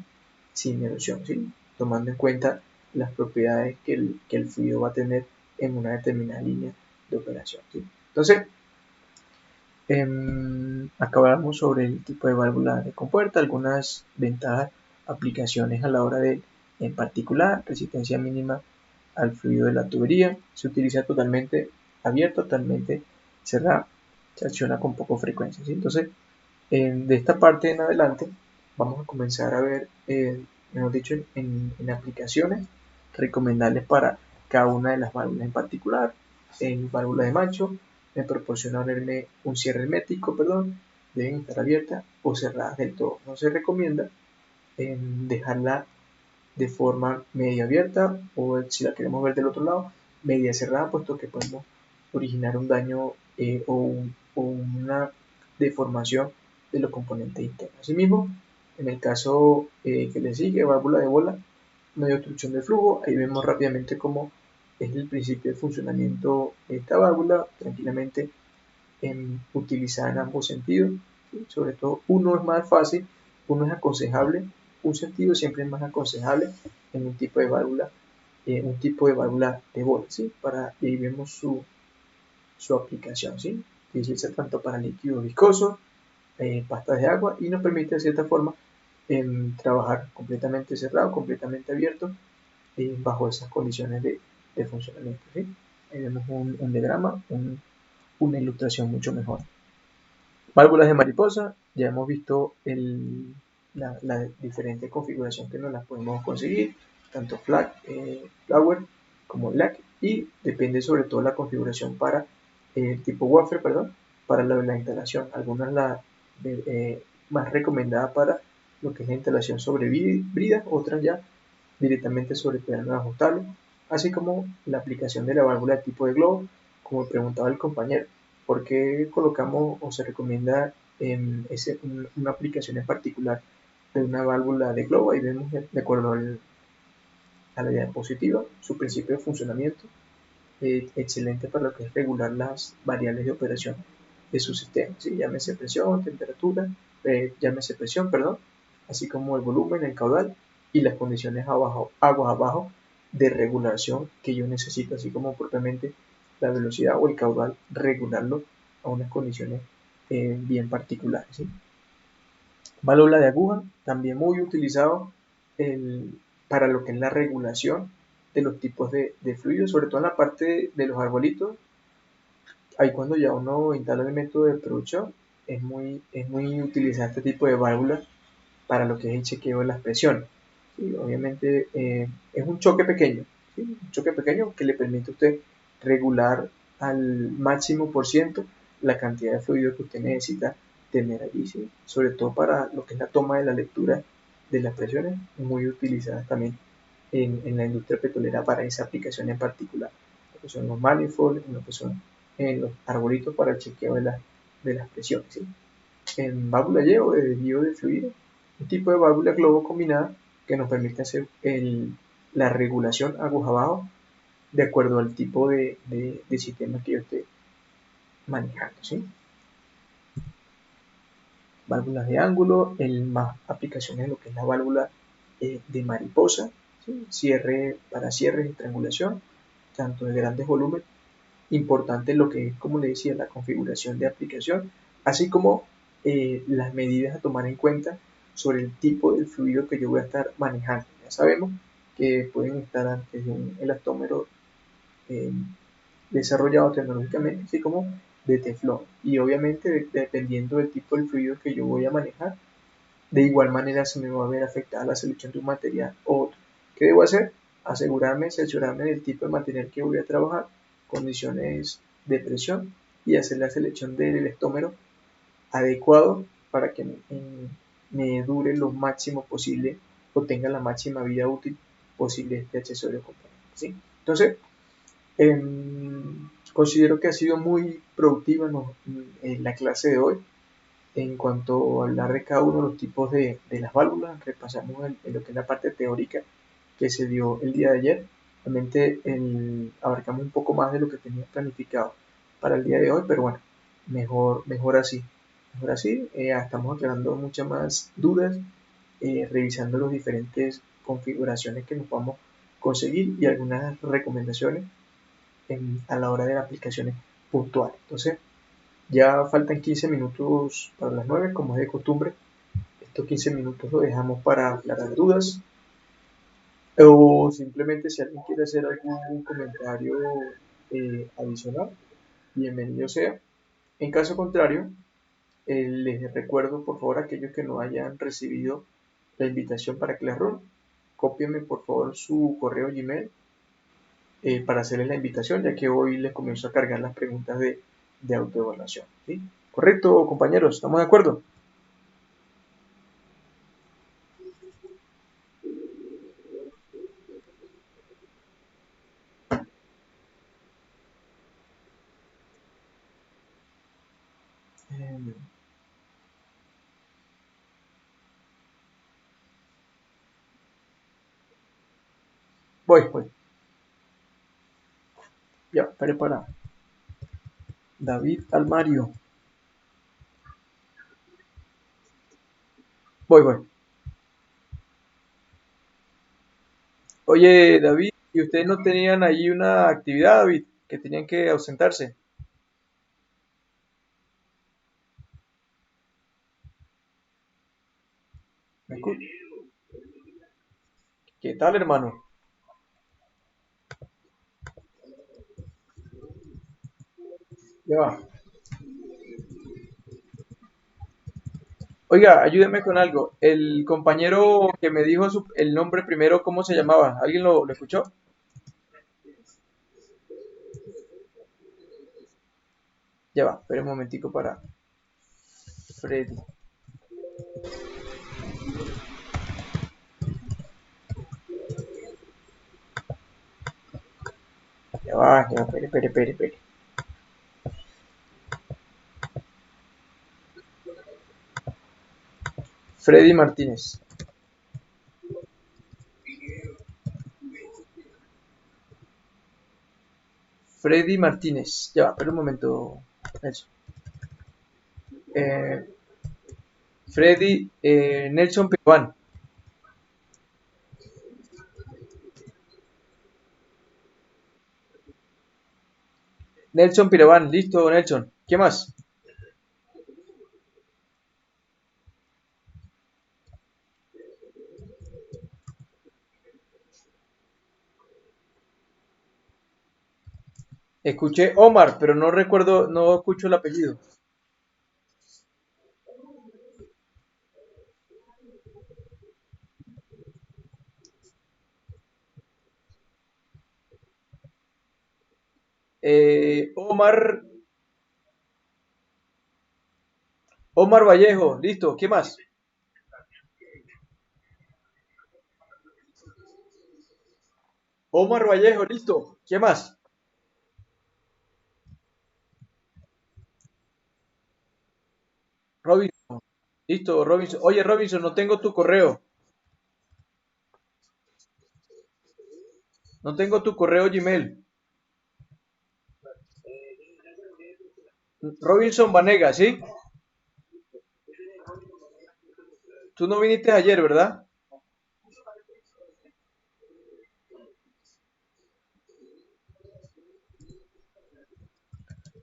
sin erosión, ¿sí?, tomando en cuenta las propiedades que el fluido va a tener en una determinada línea de operación, ¿sí? Entonces, acá hablamos sobre el tipo de válvula de compuerta, algunas ventajas, aplicaciones a la hora de, en particular, resistencia mínima al fluido de la tubería, se utiliza totalmente abierto, totalmente cerrada, se acciona con poca frecuencia, ¿sí? Entonces, de esta parte en adelante vamos a comenzar a ver, mejor dicho, en aplicaciones recomendables para cada una de las válvulas en particular. En válvula de Macho me proporciona un cierre hermético, perdón, deben estar abiertas o cerradas del todo. No se recomienda dejarla de forma media abierta o, si la queremos ver del otro lado, media cerrada, puesto que podemos originar un daño o una deformación de los componentes internos. Asimismo, en el caso que le sigue, válvula de bola, no hay obstrucción de flujo. Ahí vemos rápidamente cómo es el principio de funcionamiento de esta válvula, tranquilamente utilizada en ambos sentidos, ¿sí? Sobre todo uno es más fácil, uno es aconsejable, un sentido siempre es más aconsejable en un tipo de válvula de bola, ¿sí? Y ahí vemos su aplicación, ¿sí? Que utiliza tanto para líquidos viscosos, pastas de agua, y nos permite de cierta forma trabajar completamente cerrado, completamente abierto, bajo esas condiciones de funcionamiento, ¿sí? Ahí vemos un diagrama, una ilustración mucho mejor. Válvulas de mariposa, ya hemos visto la diferente configuración que nos las podemos conseguir, tanto flower como black, y depende sobre todo la configuración para tipo wafer, perdón, para la instalación. Algunas más recomendadas para lo que es la instalación sobre brida, otras ya directamente sobre plano ajustable, así como la aplicación de la válvula de tipo de globo, como preguntaba el compañero. ¿Por qué colocamos o se recomienda una aplicación en particular de una válvula de globo? Ahí vemos, de acuerdo a la diapositiva, su principio de funcionamiento, excelente para lo que es regular las variables de operación de su sistema, ¿sí? Llámese presión, temperatura, llámese presión, perdón, así como el volumen, el caudal y las condiciones aguas abajo de regulación que yo necesito, así como propiamente la velocidad o el caudal, regularlo a unas condiciones bien particulares, ¿sí? Válvula de aguja, también muy utilizado para lo que es la regulación de los tipos de fluidos, sobre todo en la parte de los arbolitos. Ahí cuando ya uno instala el método de producción, es muy utilizar este tipo de válvulas para lo que es el chequeo de las presiones. ¿Sí? Obviamente es un choque pequeño, ¿sí? Un choque pequeño que le permite a usted regular al máximo por ciento la cantidad de fluido que usted necesita tener allí, ¿sí? Sobre todo para lo que es la toma de la lectura de las presiones, muy utilizadas también en la industria petrolera para esa aplicación en particular, lo que son los manifolds, lo que son los arbolitos para el chequeo de las presiones, ¿sí? En válvula Y o de desvío de fluido, un tipo de válvula globo combinada que nos permite hacer la regulación aguja abajo de acuerdo al tipo de sistema que yo esté manejando, ¿sí? Válvulas de ángulo, más aplicaciones en lo que es la válvula de mariposa, ¿sí? Cierre para cierres y triangulación, tanto de grandes volúmenes, importante lo que es, como le decía, la configuración de aplicación, así como las medidas a tomar en cuenta sobre el tipo de fluido que yo voy a estar manejando. Ya sabemos que pueden estar antes de un elastómero eh, desarrollado tecnológicamente, así como de teflón. Y obviamente, dependiendo del tipo de fluido que yo voy a manejar, de igual manera se me va a ver afectada la selección de un material o otro. ¿Qué debo hacer? Asegurarme, cerciorarme del tipo de material que voy a trabajar, condiciones de presión y hacer la selección del elastómero adecuado para que me dure lo máximo posible o tenga la máxima vida útil posible este accesorio componente, ¿sí? Entonces, considero que ha sido muy productiva, ¿no?, en la clase de hoy. En cuanto a hablar de cada uno de los tipos de las válvulas, repasamos en lo que es la parte teórica que se dio el día de ayer. Realmente abarcamos un poco más de lo que tenía planificado para el día de hoy, pero bueno, mejor así. Mejor así, estamos aclarando muchas más dudas, revisando las diferentes configuraciones que nos podamos conseguir y algunas recomendaciones a la hora de las aplicaciones puntuales. Entonces, ya faltan 15 minutos para las 9, como es de costumbre. Estos 15 minutos lo dejamos para aclarar dudas o simplemente si alguien quiere hacer algún comentario adicional, bienvenido sea. En caso contrario, les recuerdo por favor a aquellos que no hayan recibido la invitación para Classroom, cópienme por favor su correo Gmail para hacerles la invitación, ya que hoy les comienzo a cargar las preguntas de autoevaluación, ¿sí? ¿Correcto, compañeros? ¿Estamos de acuerdo? Eh, voy. Ya, prepara. David Almario. Voy. Oye, David, ¿y ustedes no tenían allí una actividad, David, que tenían que ausentarse? ¿Me escu- ¿Qué tal, hermano? Ya va. Oiga, ayúdeme con algo. El compañero que me dijo el nombre primero, ¿cómo se llamaba? ¿Alguien lo escuchó? Ya va, espera un momentico para Freddy. Espere. Freddy Martínez. Freddy Martínez. Ya va, espera un momento, Nelson. Eh, Freddy Nelson Piván. Nelson Piraván, listo, Nelson. ¿Qué más? Escuché Omar, pero no recuerdo, no escucho el apellido. Omar, Omar Vallejo, listo. ¿Qué más? Omar Vallejo, listo. ¿Qué más? Robinson, listo, Robinson. Oye, Robinson, no tengo tu correo. No tengo tu correo Gmail. Robinson Vanega, ¿sí? Tú no viniste ayer, ¿verdad?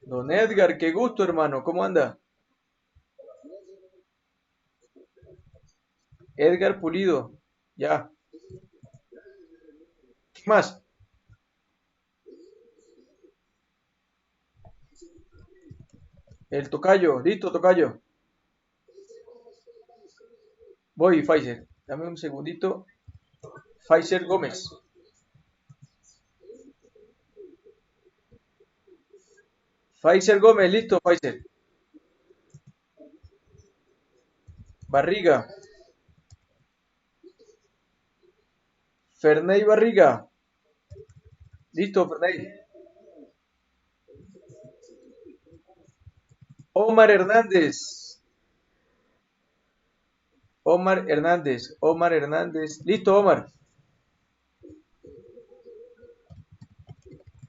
Don Edgar, qué gusto, hermano. ¿Cómo anda? Edgar Pulido. Ya. ¿Qué más? El tocayo. Listo, tocayo. Voy, Pfizer. Dame un segundito. Pfizer Gómez. Pfizer Gómez, listo, Pfizer. Barriga. Ferney Barriga. Listo, Ferney. Omar Hernández. Omar Hernández. Omar Hernández. Listo, Omar.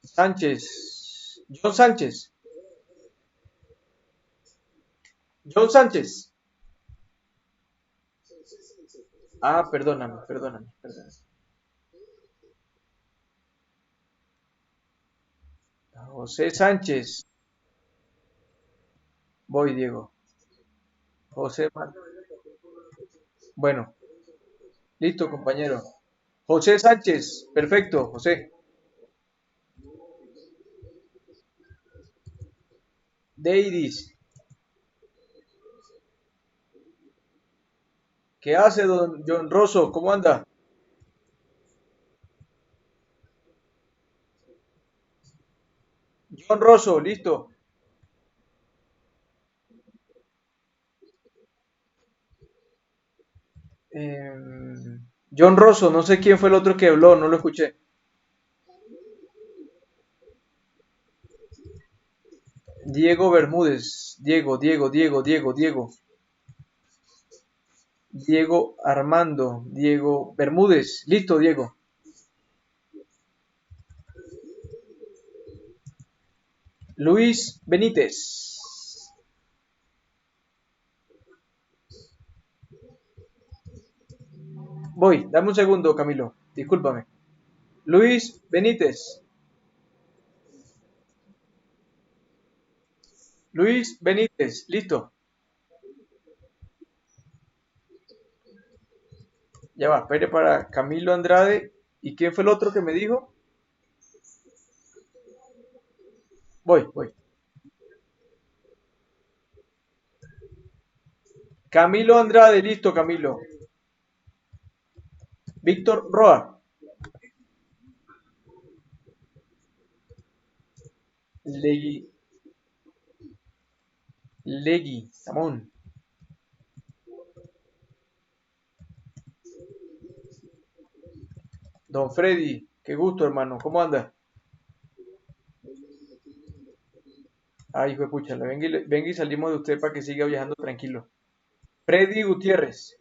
Sánchez. John Sánchez. John Sánchez. Ah, perdóname, perdóname, perdóname. José Sánchez. Voy, Diego. José. Bueno, listo, compañero. José Sánchez. Perfecto, José. Deiris. ¿Qué hace, don John Rosso? ¿Cómo anda? John Rosso, listo. John Rosso, no sé quién fue el otro que habló, no lo escuché. Diego Bermúdez. Diego. Diego Armando. Diego Bermúdez. Listo, Diego. Luis Benítez. Voy, dame un segundo, Camilo. Discúlpame. Luis Benítez. Luis Benítez. Listo. Ya va, espere para Camilo Andrade. ¿Y quién fue el otro que me dijo? Voy. Camilo Andrade, listo, Camilo. Víctor Roa. Legui, Legui, Samón. Don Freddy, qué gusto, hermano. ¿Cómo anda? Ay, hijo de pucha, venga y salimos de usted para que siga viajando tranquilo. Freddy Gutiérrez.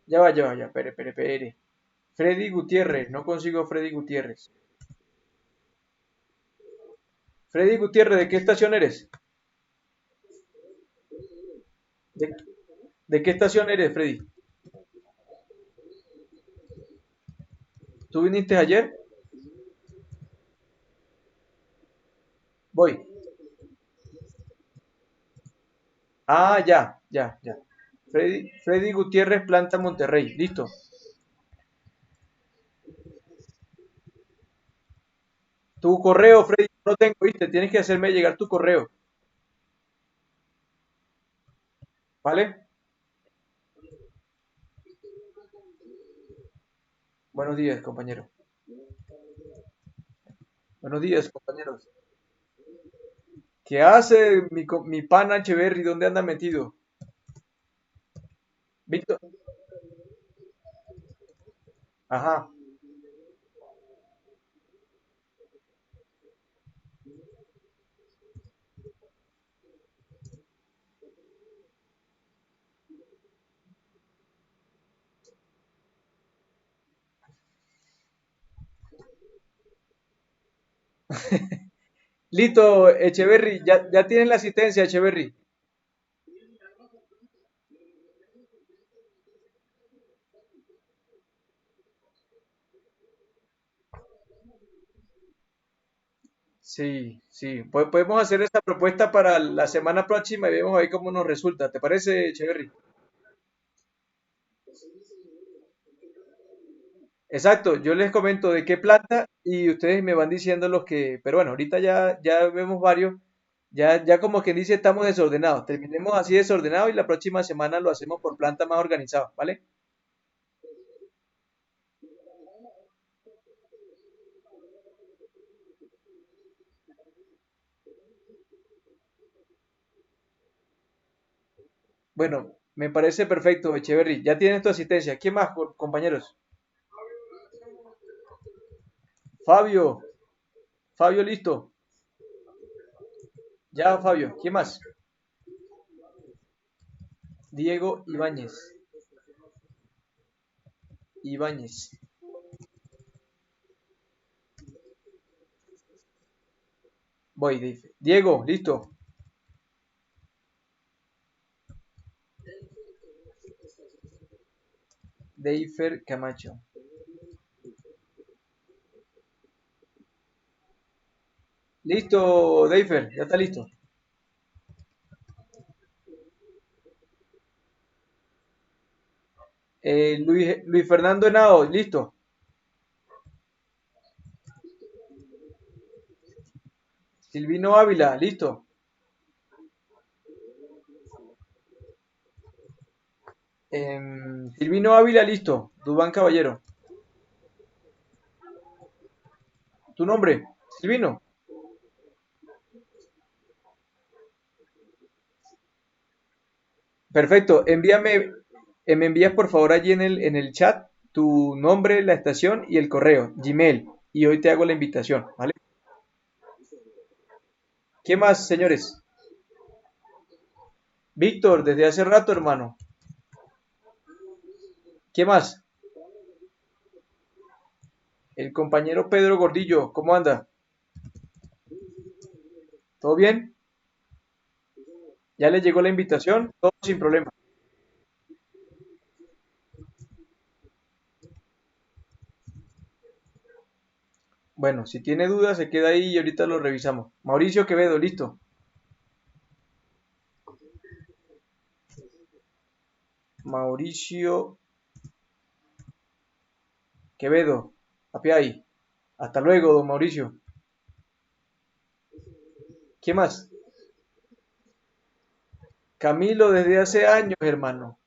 Ya, espere. Freddy Gutiérrez, no consigo Freddy Gutiérrez. Freddy Gutiérrez, ¿de qué estación eres? ¿De, de qué estación eres, Freddy? ¿Tú viniste ayer? Voy. Ah, ya. Freddy Gutiérrez, Planta Monterrey. Listo. Tu correo, Freddy, no tengo, viste, tienes que hacerme llegar tu correo, ¿vale? Buenos días, compañero. Buenos días, compañeros. ¿Qué hace mi pana Echeverry? ¿Dónde anda metido? Víctor. Ajá. Listo, Echeverry, ya tienes la asistencia, Echeverry. Sí, sí. Podemos hacer esta propuesta para la semana próxima y vemos ahí cómo nos resulta. ¿Te parece, Echeverry? Exacto, yo les comento de qué planta y ustedes me van diciendo los que, pero bueno, ahorita ya vemos varios, ya como quien dice estamos desordenados, terminemos así desordenados y la próxima semana lo hacemos por planta más organizado, ¿vale? Bueno, me parece perfecto, Echeverry, ya tienes tu asistencia. ¿Quién más, compañeros? Fabio, Fabio listo. Ya, Fabio, ¿quién más? Diego Ibáñez, Ibáñez. Voy, dice. Diego, listo. Deifer Camacho. Listo, Deifer, ya está listo. Luis Fernando Henao, listo. Silvino Ávila, listo. Silvino Ávila, listo. Dubán Caballero. ¿Tu nombre? Silvino. Perfecto. Me envías por favor allí en el chat tu nombre, la estación y el correo, Gmail. Y hoy te hago la invitación, ¿vale? ¿Qué más, señores? Víctor, desde hace rato, hermano. ¿Qué más? El compañero Pedro Gordillo, ¿cómo anda? ¿Todo bien? ¿Ya le llegó la invitación? Todo sin problema. Bueno, si tiene dudas, se queda ahí y ahorita lo revisamos. Mauricio Quevedo, listo. Mauricio Quevedo, ahí. Hasta luego, don Mauricio. ¿Qué más? Camilo, desde hace años, hermano.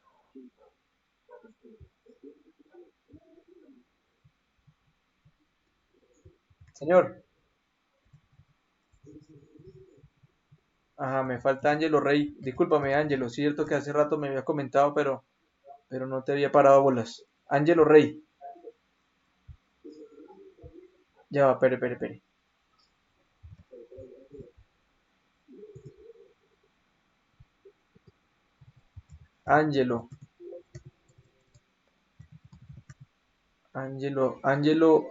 Señor. Ajá, me falta Ángelo Rey. Discúlpame, Ángelo. Cierto que hace rato me habías comentado, pero no te había parado bolas. Ángelo Rey. Ya va, espere. Ángelo, Ángelo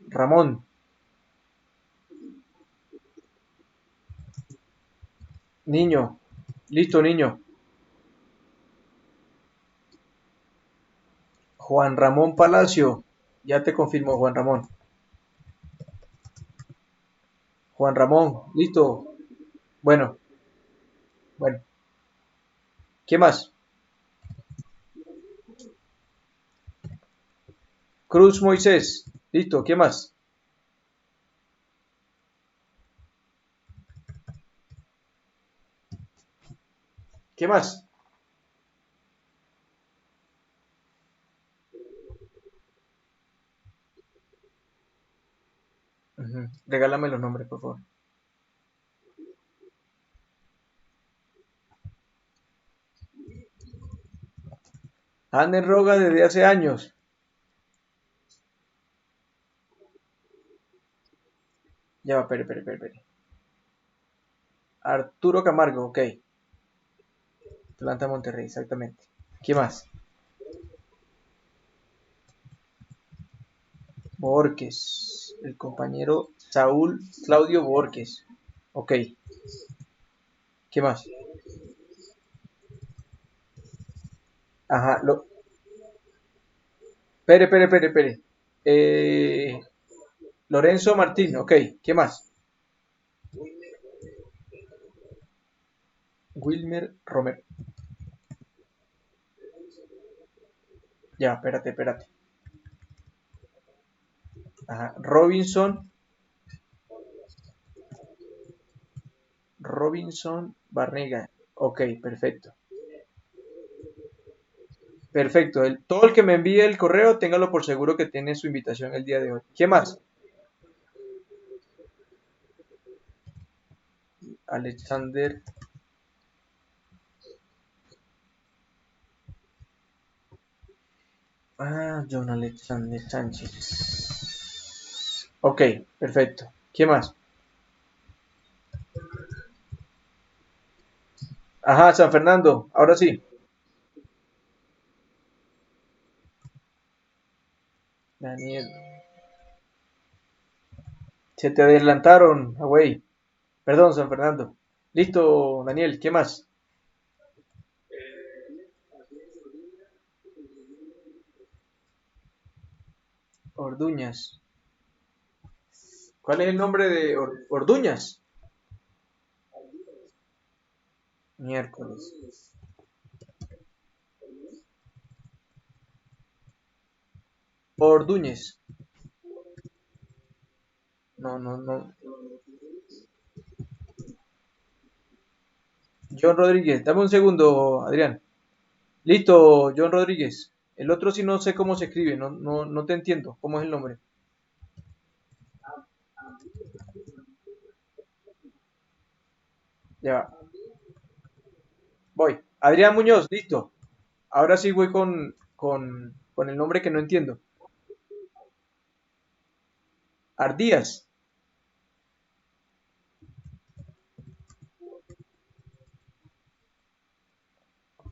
Ramón. Niño. Listo, niño. Juan Ramón Palacio. Ya te confirmo, Juan Ramón. Juan Ramón, listo. Bueno, bueno. ¿Qué más? Cruz Moisés. Listo, ¿qué más? ¿Qué más? Ujú. Regálame los nombres, por favor. Anda en Roga desde hace años. Ya va, espere. Arturo Camargo, ok. Atlanta Monterrey, exactamente. ¿Qué más? Borges. El compañero Saúl Claudio Borges. Ok. ¿Qué más? Ajá. Espere. Eh, Lorenzo Martín, ok. ¿Qué más? Wilmer Romero. Ya, espérate. Ajá. Robinson Barnega. Ok, perfecto. Perfecto. Todo el que me envíe el correo, téngalo por seguro que tiene su invitación el día de hoy. ¿Qué más? Alexander. John Alexander Sánchez. Ok, perfecto. ¿Qué más? Ajá, San Fernando. Ahora sí. Daniel. Se te adelantaron, güey. Perdón, San Fernando. Listo, Daniel. ¿Qué más? Orduñas. ¿Cuál es el nombre de Orduñas? Miércoles. Orduñez. No. John Rodríguez. Dame un segundo, Adrián. Listo, John Rodríguez. El otro sí no sé cómo se escribe. No te entiendo. ¿Cómo es el nombre? Ya, voy. Adrián Muñoz, listo. Ahora sí voy con el nombre que no entiendo. Ardías.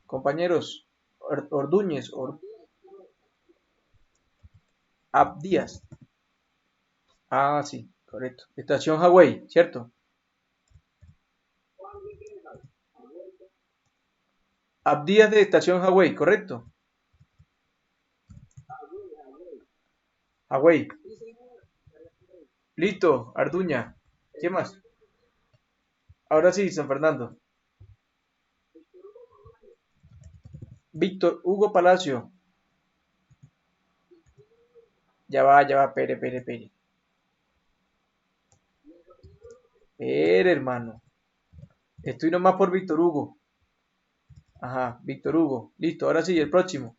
Compañeros. Ordúñez. Abdías. Ah, sí, correcto. Estación Hawái, ¿cierto? Abdías de Estación Hawái, ¿correcto? Hawái. Listo, Arduña. ¿Qué más? Ahora sí, San Fernando. Víctor Hugo Palacio. Ya va, pere. Hermano. Estoy nomás por Víctor Hugo. Ajá, Víctor Hugo. Listo, ahora sí, el próximo.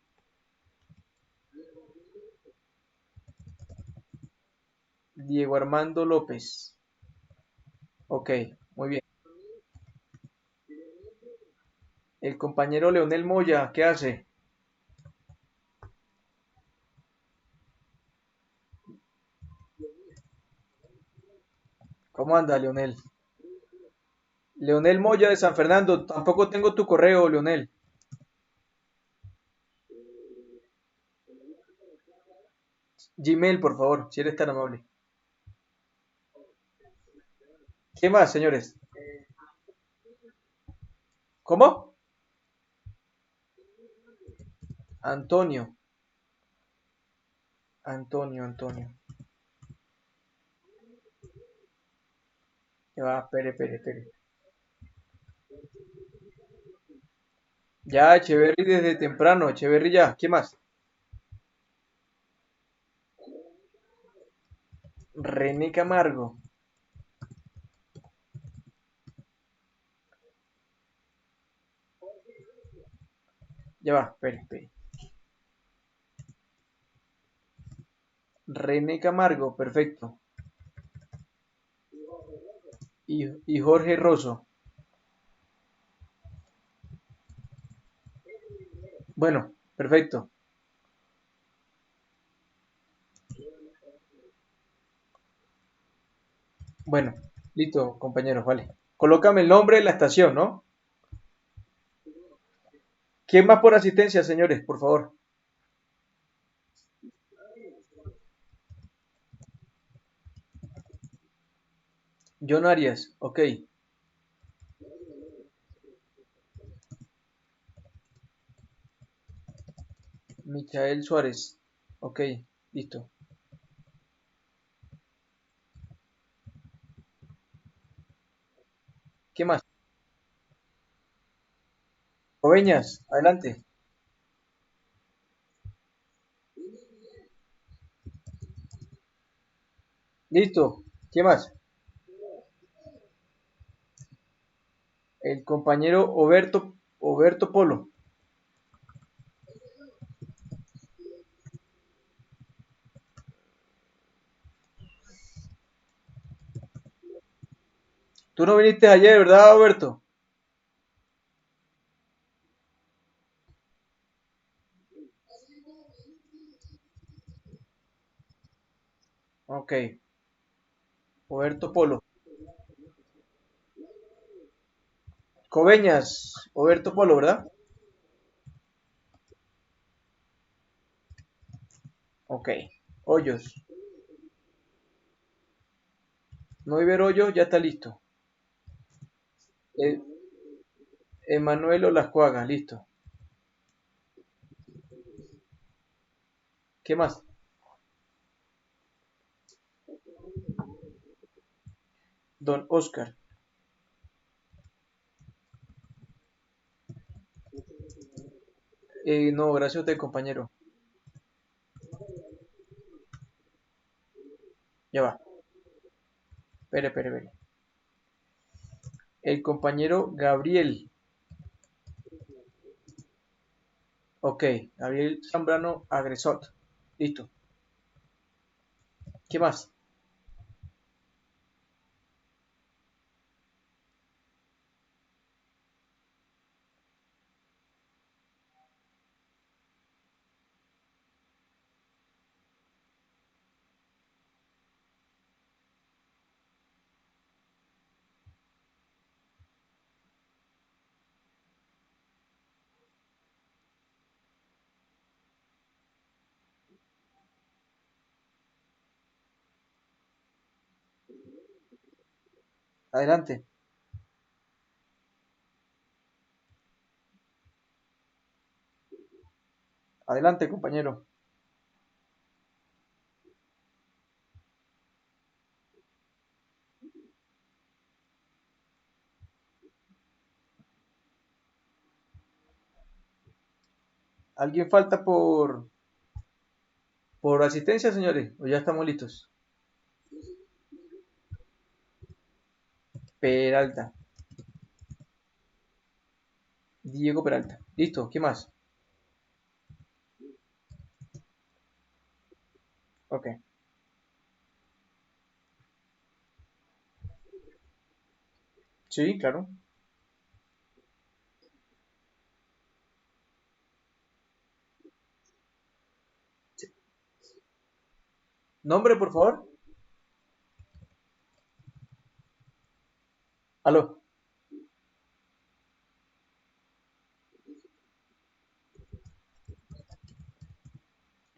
Diego Armando López. Ok, muy bien. El compañero Leonel Moya, ¿qué hace? ¿Cómo anda, Leonel? Leonel Moya de San Fernando. Tampoco tengo tu correo, Leonel. Gmail, por favor, si eres tan amable. ¿Qué más, señores? ¿Cómo? Antonio. Antonio. Ya va, espere. Ya, Echeverry desde temprano. Echeverry ya. ¿Qué más? René Camargo. Ya va, espere, espere. René Camargo, perfecto. Y Jorge Rosso. Bueno, perfecto. Bueno, listo, compañeros, vale. Colócame el nombre de la estación, ¿no? ¿Quién más por asistencia, señores? Por favor. John Arias, ok. Michael Suárez, ok, listo. ¿Qué más? Oveñas, adelante. Listo. ¿Qué más? El compañero Oberto Polo. Tú no viniste ayer, ¿verdad, Oberto? Ok, Oberto Polo. Coveñas, Oberto Polo, ¿verdad? Ok. Hoyos. No ver Hoyos, ya está listo. Eh, Emanuel Olascuaga, listo. ¿Qué más? Don Oscar. No, gracias a usted, compañero. Ya va. Espere, espere, espere. El compañero Gabriel. Ok, Gabriel Zambrano Agresot. Listo. ¿Qué más? Adelante. Adelante, compañero. ¿Alguien falta por asistencia, señores? ¿O ya estamos listos? Peralta. Diego Peralta. Listo. ¿Qué más? Ok. Sí, claro. Nombre, por favor. Aló.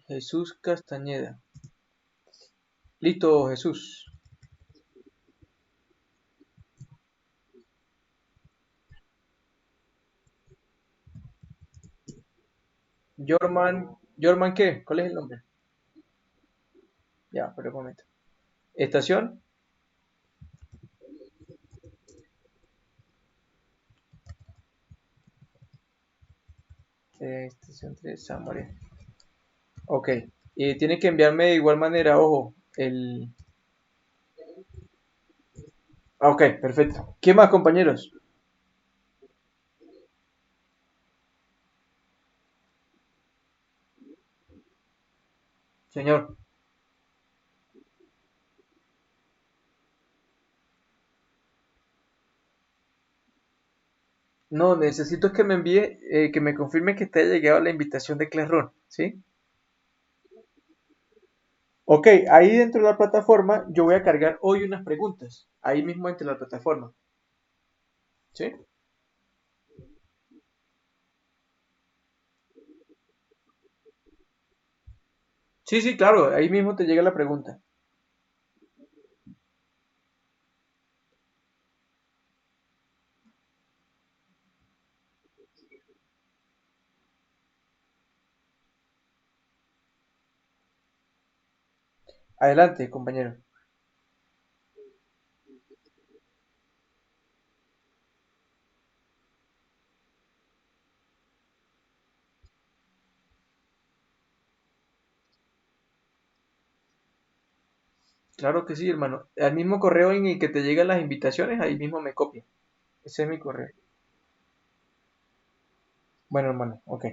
Jesús Castañeda. Listo, Jesús. Jorman, ¿qué? ¿Cuál es el nombre? Ya, pero un momento. Estación. Estación 3, San María. Ok. Y tiene que enviarme de igual manera, ojo, el... Ok, perfecto. ¿Qué más, compañeros? Señor, no, necesito que me envíe, que me confirme que te haya llegado la invitación de Classroom, ¿sí? Ok, ahí dentro de la plataforma yo voy a cargar hoy unas preguntas, ahí mismo dentro de la plataforma, ¿sí? Sí, sí, claro, ahí mismo te llega la pregunta. Adelante, compañero. Claro que sí, hermano. Al mismo correo en el que te llegan las invitaciones, ahí mismo me copia. Ese es mi correo. Bueno, hermano, ok.